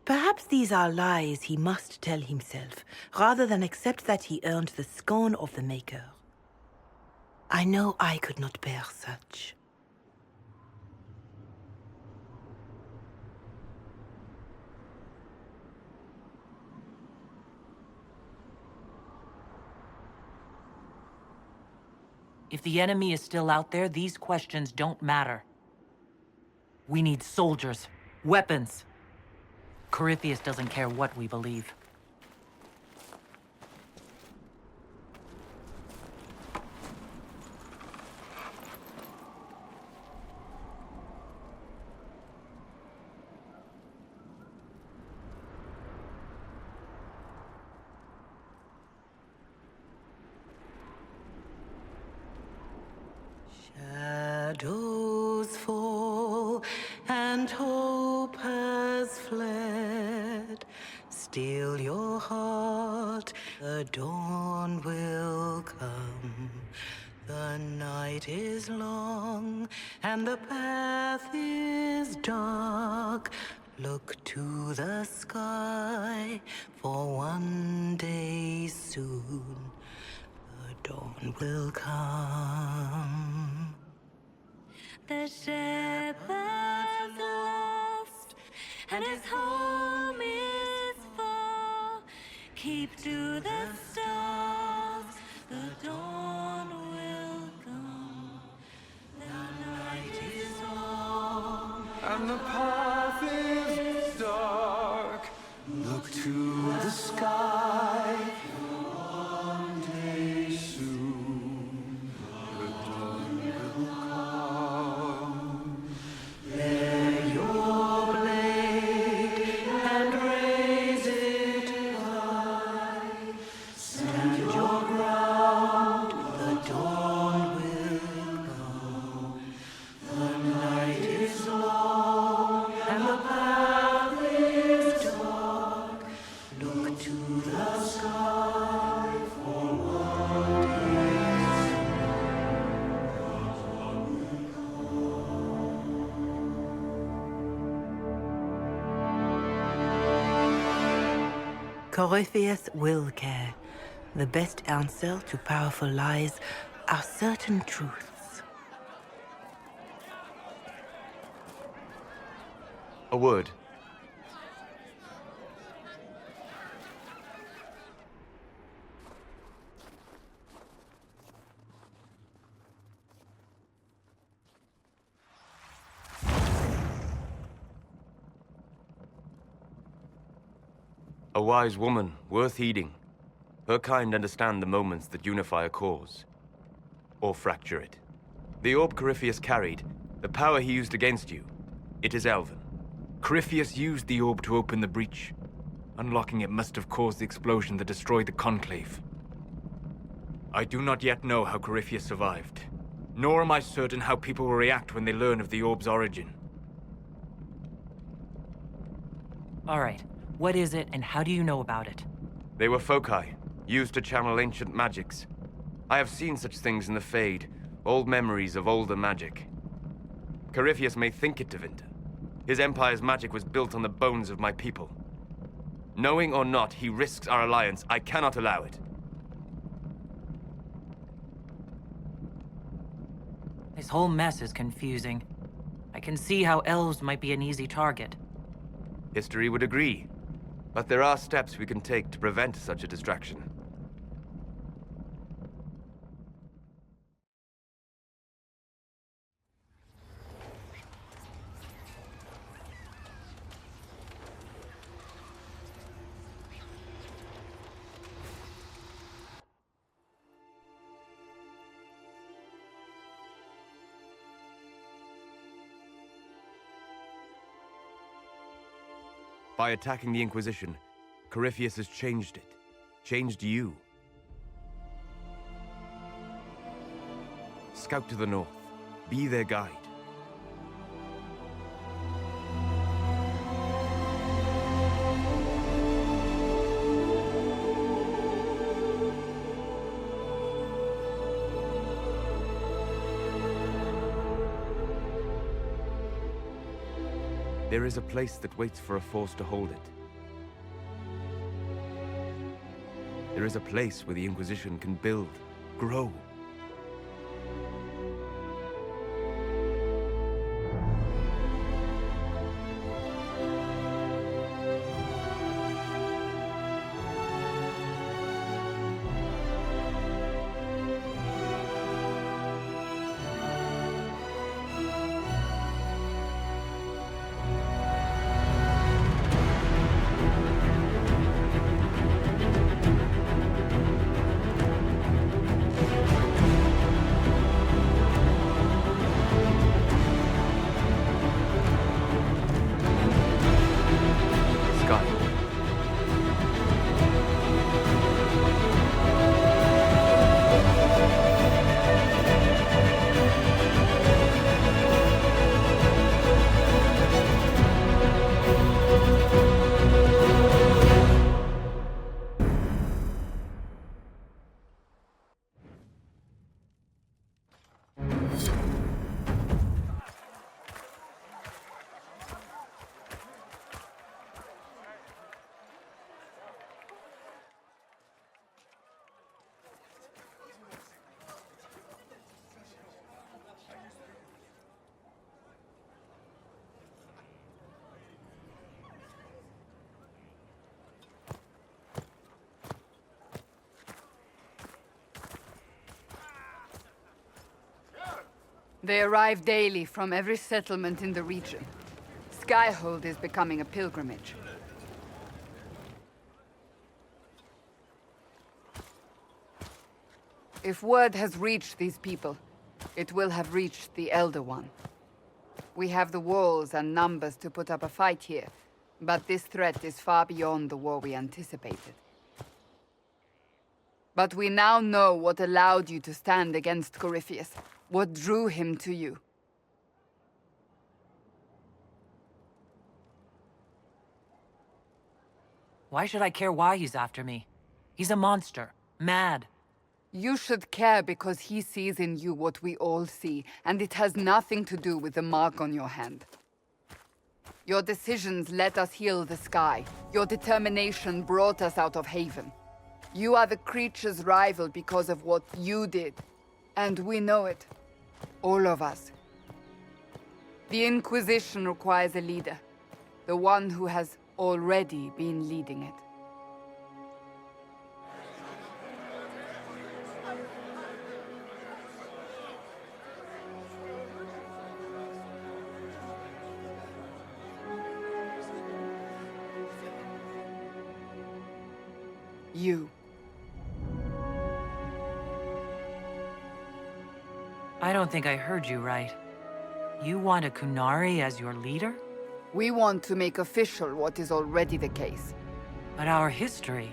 Perhaps these are lies he must tell himself, rather than accept that he earned the scorn of the Maker. I know I could not bear such. If the enemy is still out there, these questions don't matter. We need soldiers, weapons. Corypheus doesn't care what we believe. Shadows fall and hope has fled. Still your heart, the dawn will come. The night is long and the path is dark. Look to the sky, for one day soon the dawn will come. The shepherd's lost, and his home is far. Keep to the stars, the dawn will come. The night is long, and the path is dark. Look to the sky, one day soon the dawn will come. Bear your blade and raise it high. Stand your ground, the dawn will come. The night is long and the path is dark. Look to the sky for one day Corypheus will care. The best answer to powerful lies are certain truths. A word. A wise woman, worth heeding. Her kind understand the moments that unify a cause. Or fracture it. The orb Corypheus carried, the power he used against you, it is elven. Corypheus used the orb to open the breach. Unlocking it must have caused the explosion that destroyed the Conclave. I do not yet know how Corypheus survived, nor am I certain how people will react when they learn of the orb's origin. All right. What is it, and how do you know about it? They were foci, used to channel ancient magics. I have seen such things in the Fade, old memories of older magic. Corypheus may think it Tevinter. His empire's magic was built on the bones of my people. Knowing or not, he risks our alliance. I cannot allow it. This whole mess is confusing. I can see how elves might be an easy target. History would agree. But there are steps we can take to prevent such a distraction. By attacking the Inquisition, Corypheus has changed it. Changed you. Scout to the north. Be their guide. There is a place that waits for a force to hold it. There is a place where the Inquisition can build, grow. They arrive daily from every settlement in the region. Skyhold is becoming a pilgrimage. If word has reached these people, it will have reached the Elder One. We have the walls and numbers to put up a fight here, but this threat is far beyond the war we anticipated. But we now know what allowed you to stand against Corypheus, what drew him to you. Why should I care why he's after me? He's a monster. Mad. You should care because he sees in you what we all see, and it has nothing to do with the mark on your hand. Your decisions let us heal the sky. Your determination brought us out of Haven. You are the creature's rival because of what you did. And we know it. All of us. The Inquisition requires a leader. The one who has already been leading it. You. I don't think I heard you right. You want a Kunari as your leader? We want to make official what is already the case. But our history...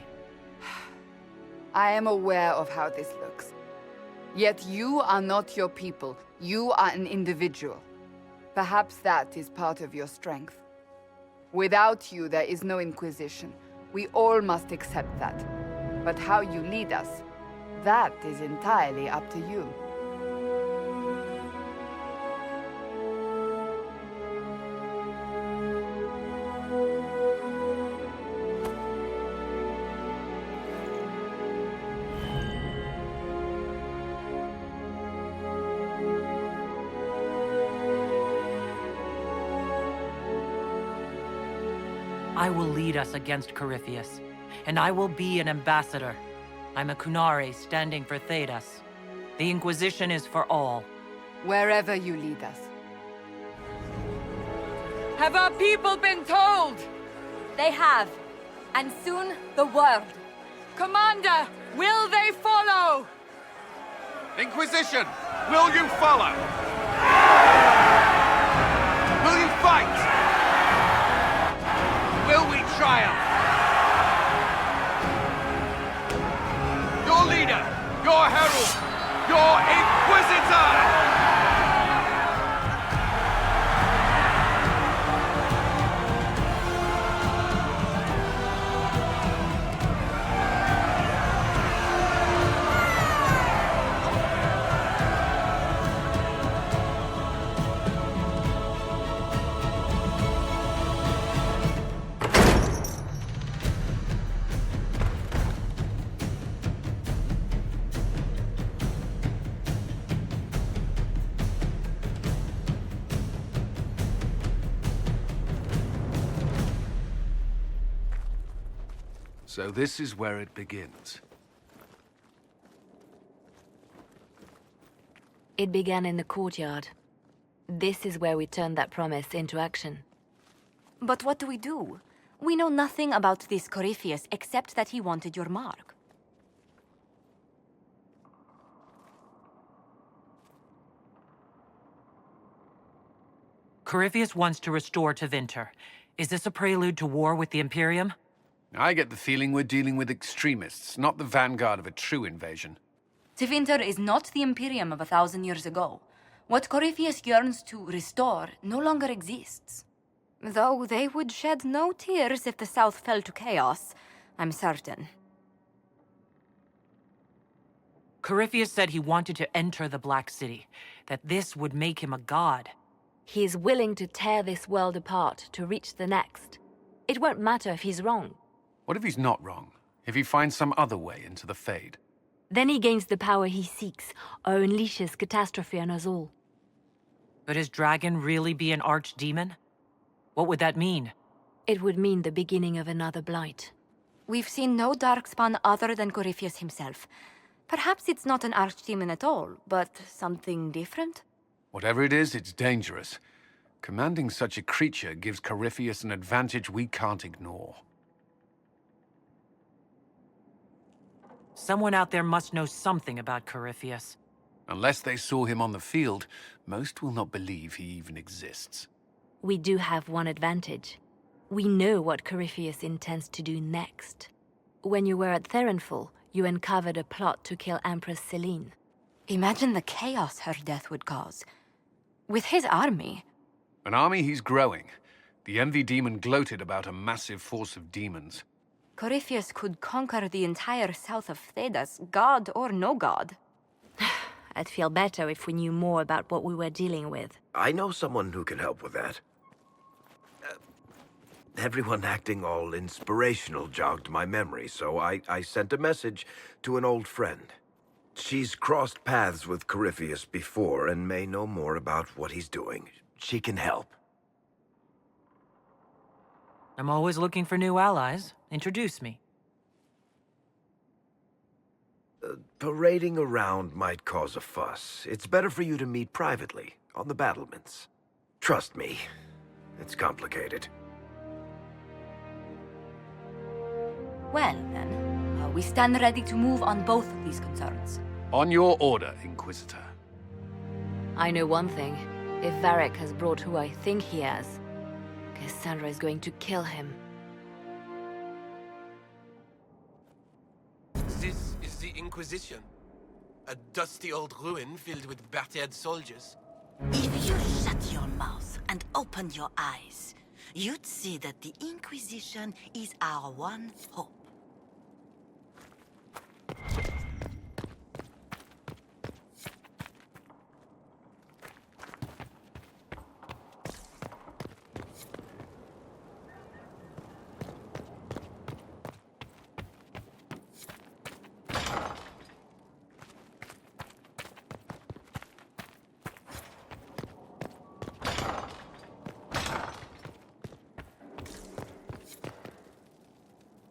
I am aware of how this looks. Yet you are not your people. You are an individual. Perhaps that is part of your strength. Without you, there is no Inquisition. We all must accept that. But how you lead us, that is entirely up to you. I will lead us against Corypheus, and I will be an ambassador. I'm a Kunari standing for Thedas. The Inquisition is for all. Wherever you lead us. Have our people been told? They have. And soon, the world. Commander, will they follow? Inquisition, will you follow? Will you fight? Will we triumph? Your leader, your herald, your Inquisitor! So this is where it begins. It began in the courtyard. This is where we turned that promise into action. But what do we do? We know nothing about this Corypheus except that he wanted your mark. Corypheus wants to restore Tevinter. Is this a prelude to war with the Imperium? I get the feeling we're dealing with extremists, not the vanguard of a true invasion. Tevinter is not the Imperium of 1,000 years ago. What Corypheus yearns to restore no longer exists. Though they would shed no tears if the South fell to chaos, I'm certain. Corypheus said he wanted to enter the Black City, that this would make him a god. He is willing to tear this world apart to reach the next. It won't matter if he's wrong. What if he's not wrong? If he finds some other way into the Fade? Then he gains the power he seeks, or unleashes catastrophe on us all. Could his dragon really be an archdemon? What would that mean? It would mean the beginning of another blight. We've seen no darkspawn other than Corypheus himself. Perhaps it's not an archdemon at all, but something different? Whatever it is, it's dangerous. Commanding such a creature gives Corypheus an advantage we can't ignore. Someone out there must know something about Corypheus. Unless they saw him on the field, most will not believe he even exists. We do have one advantage. We know what Corypheus intends to do next. When you were at Therenfall, you uncovered a plot to kill Empress Selene. Imagine the chaos her death would cause. With his army. An army he's growing. The Envy Demon gloated about a massive force of demons. Corypheus could conquer the entire south of Thedas, god or no god. I'd feel better if we knew more about what we were dealing with. I know someone who can help with that. Everyone acting all inspirational jogged my memory, so I sent a message to an old friend. She's crossed paths with Corypheus before and may know more about what he's doing. She can help. I'm always looking for new allies. Introduce me. Parading around might cause a fuss. It's better for you to meet privately, on the battlements. Trust me, it's complicated. Well, then, we stand ready to move on both of these concerns. On your order, Inquisitor. I know one thing. If Varric has brought who I think he has, Cassandra is going to kill him. This is the Inquisition. A dusty old ruin filled with battered soldiers. If you shut your mouth and opened your eyes, you'd see that the Inquisition is our one hope.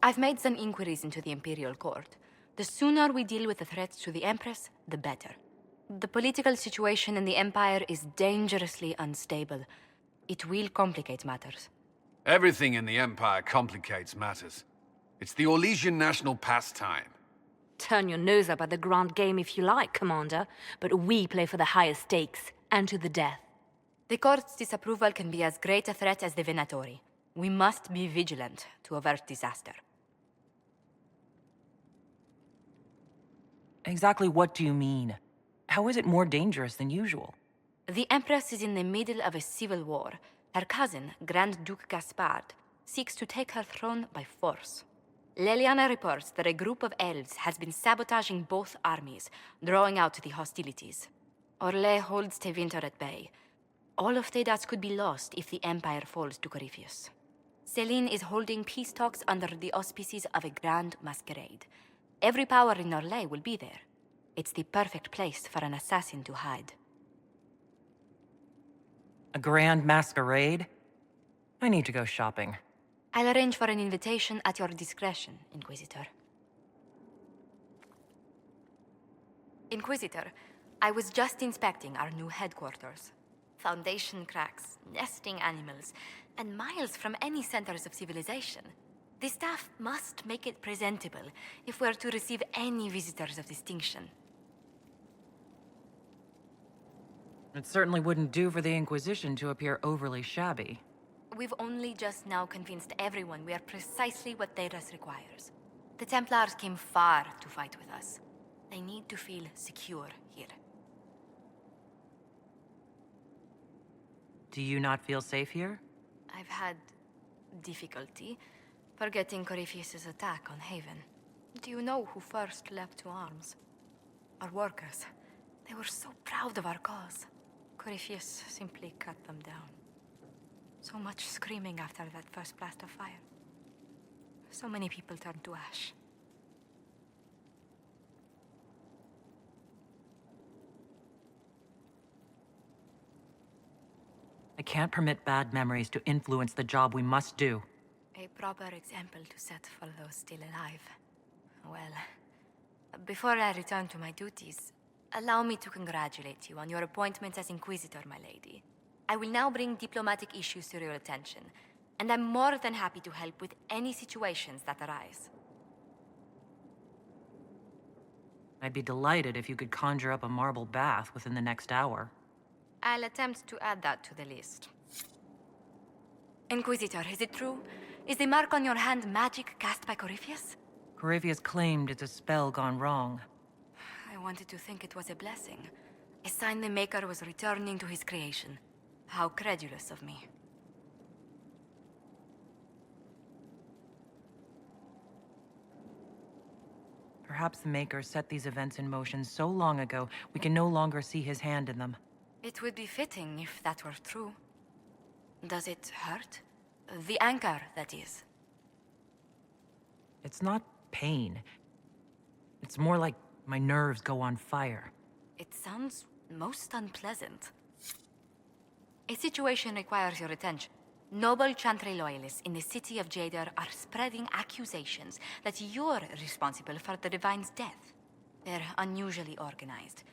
I've made some inquiries into the Imperial Court. The sooner we deal with the threats to the Empress, the better. The political situation in the Empire is dangerously unstable. It will complicate matters. Everything in the Empire complicates matters. It's the Orlesian national pastime. Turn your nose up at the grand game if you like, Commander, but we play for the highest stakes, and to the death. The Court's disapproval can be as great a threat as the Venatori. We must be vigilant to avert disaster. Exactly what do you mean? How is it more dangerous than usual? The Empress is in the middle of a civil war. Her cousin, Grand Duke Gaspard, seeks to take her throne by force. Leliana reports that a group of elves has been sabotaging both armies, drawing out the hostilities. Orlais holds Tevinter at bay. All of Thedas could be lost if the Empire falls to Corypheus. Selene is holding peace talks under the auspices of a grand masquerade. Every power in Orlais will be there. It's the perfect place for an assassin to hide. A grand masquerade? I need to go shopping. I'll arrange for an invitation at your discretion, Inquisitor. Inquisitor, I was just inspecting our new headquarters. Foundation cracks, nesting animals, and miles from any centers of civilization. The staff must make it presentable if we're to receive any visitors of distinction. It certainly wouldn't do for the Inquisition to appear overly shabby. We've only just now convinced everyone we are precisely what Thedas requires. The Templars came far to fight with us. They need to feel secure here. Do you not feel safe here? I've had difficulty forgetting Corypheus' attack on Haven. Do you know who first leapt to arms? Our workers. They were so proud of our cause. Corypheus simply cut them down. So much screaming after that first blast of fire. So many people turned to ash. I can't permit bad memories to influence the job we must do. A proper example to set for those still alive. Well, before I return to my duties, Allow me to congratulate you on your appointment as Inquisitor, my lady. I will now bring diplomatic issues to your attention, and I'm more than happy to help with any situations that arise. I'd be delighted if you could conjure up a marble bath within the next hour. I'll attempt to add that to the list. Inquisitor, is it true? Is the mark on your hand magic cast by Corypheus? Corypheus claimed it's a spell gone wrong. I wanted to think it was a blessing. A sign the Maker was returning to his creation. How credulous of me. Perhaps the Maker set these events in motion so long ago, we can no longer see his hand in them. It would be fitting if that were true. Does it hurt? The anchor, that is. It's not pain. It's more like my nerves go on fire. It sounds most unpleasant. A situation requires your attention. Noble Chantry loyalists in the city of Jadar are spreading accusations that you're responsible for the Divine's death. They're unusually organized.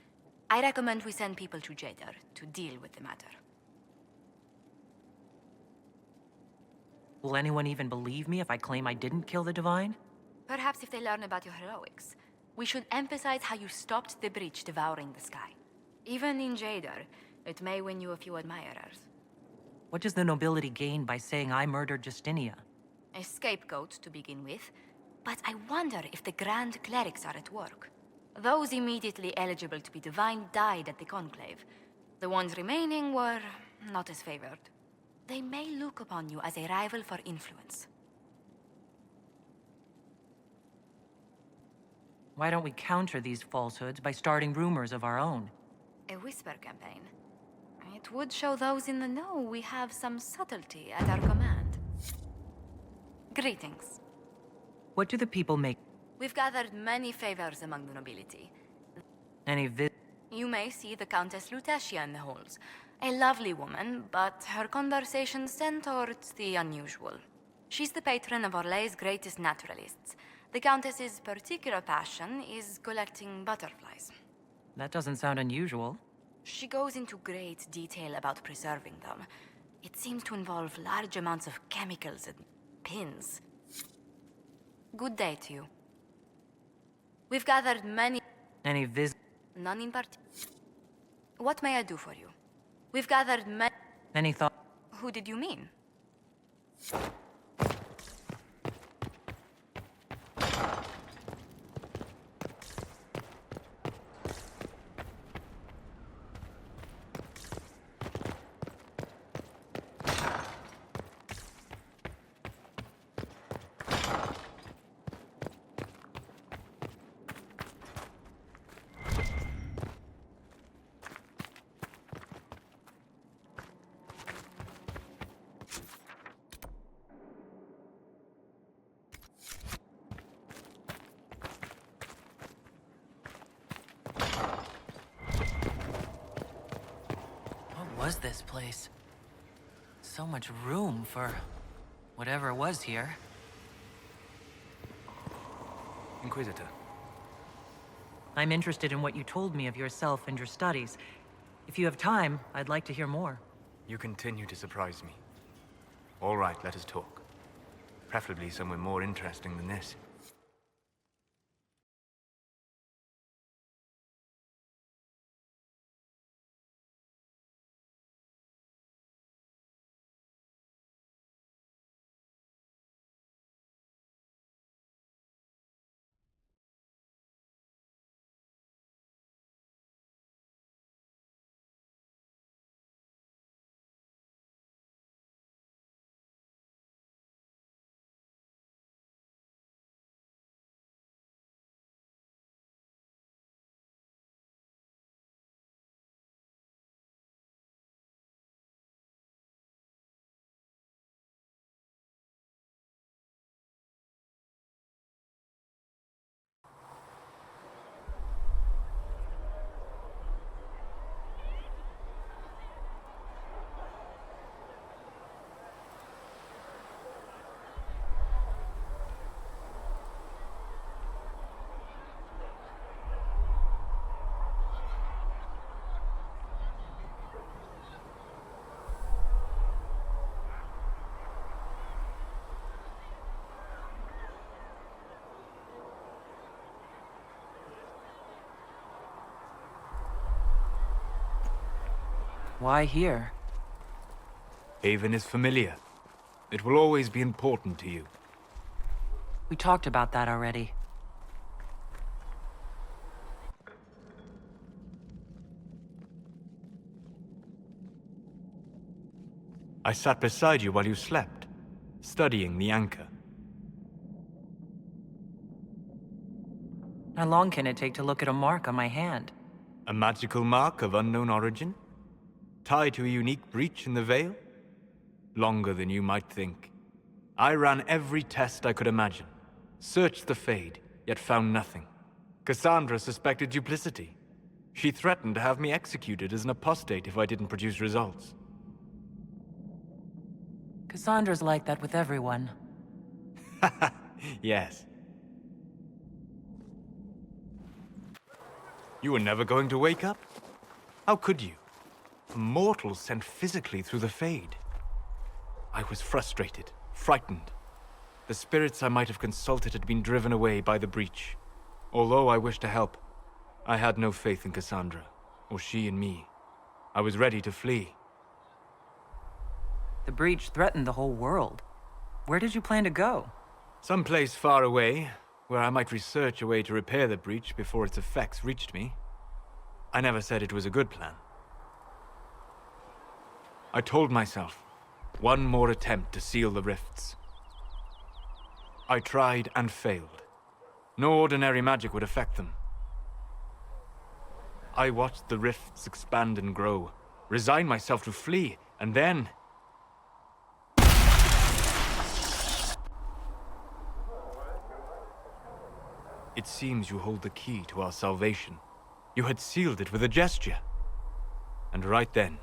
I recommend we send people to Jadar to deal with the matter. Will anyone even believe me if I claim I didn't kill the Divine? Perhaps if they learn about your heroics. We should emphasize how you stopped the breach devouring the sky. Even in Jadar, it may win you a few admirers. What does the nobility gain by saying I murdered Justinia? A scapegoat to begin with, but I wonder if the Grand Clerics are at work. Those immediately eligible to be divine died at the Conclave. The ones remaining were not as favored. They may look upon you as a rival for influence. Why don't we counter these falsehoods by starting rumors of our own? A whisper campaign. It would show those in the know we have some subtlety at our command. Greetings. What do the people make? We've gathered many favors among the nobility. Any You may see the Countess Lutetia in the halls. A lovely woman, but her conversations tend towards the unusual. She's the patron of Orlay's greatest naturalists. The Countess's particular passion is collecting butterflies. That doesn't sound unusual. She goes into great detail about preserving them. It seems to involve large amounts of chemicals and pins. Good day to you. We've gathered many... Any None in particular. What may I do for you? We've gathered many... Any thought? Who did you mean? What was this place? So much room for whatever was here. Inquisitor. I'm interested in what you told me of yourself and your studies. If you have time, I'd like to hear more. You continue to surprise me. All right, let us talk. Preferably somewhere more interesting than this. Why here? Haven is familiar. It will always be important to you. We talked about that already. I sat beside you while you slept, studying the anchor. How long can it take to look at a mark on my hand? A magical mark of unknown origin? Tied to a unique breach in the veil? Longer than you might think. I ran every test I could imagine. Searched the Fade, yet found nothing. Cassandra suspected duplicity. She threatened to have me executed as an apostate if I didn't produce results. Cassandra's like that with everyone. Yes. You were never going to wake up? How could you? A mortal sent physically through the Fade. I was frustrated, frightened. The spirits I might have consulted had been driven away by the breach. Although I wished to help, I had no faith in Cassandra, or she in me. I was ready to flee. The breach threatened the whole world. Where did you plan to go? Someplace far away, where I might research a way to repair the breach before its effects reached me. I never said it was a good plan. I told myself, one more attempt to seal the rifts. I tried and failed. No ordinary magic would affect them. I watched the rifts expand and grow, resigned myself to flee, and then... It seems you hold the key to our salvation. You had sealed it with a gesture. And right then,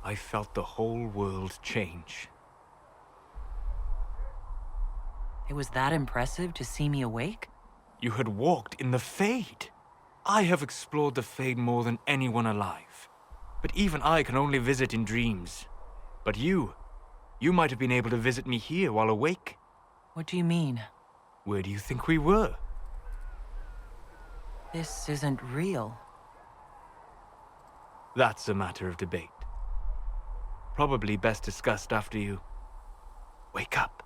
I felt the whole world change. It was that impressive to see me awake? You had walked in the Fade. I have explored the Fade more than anyone alive. But even I can only visit in dreams. But you might have been able to visit me here while awake. What do you mean? Where do you think we were? This isn't real. That's a matter of debate. Probably best discussed after you wake up.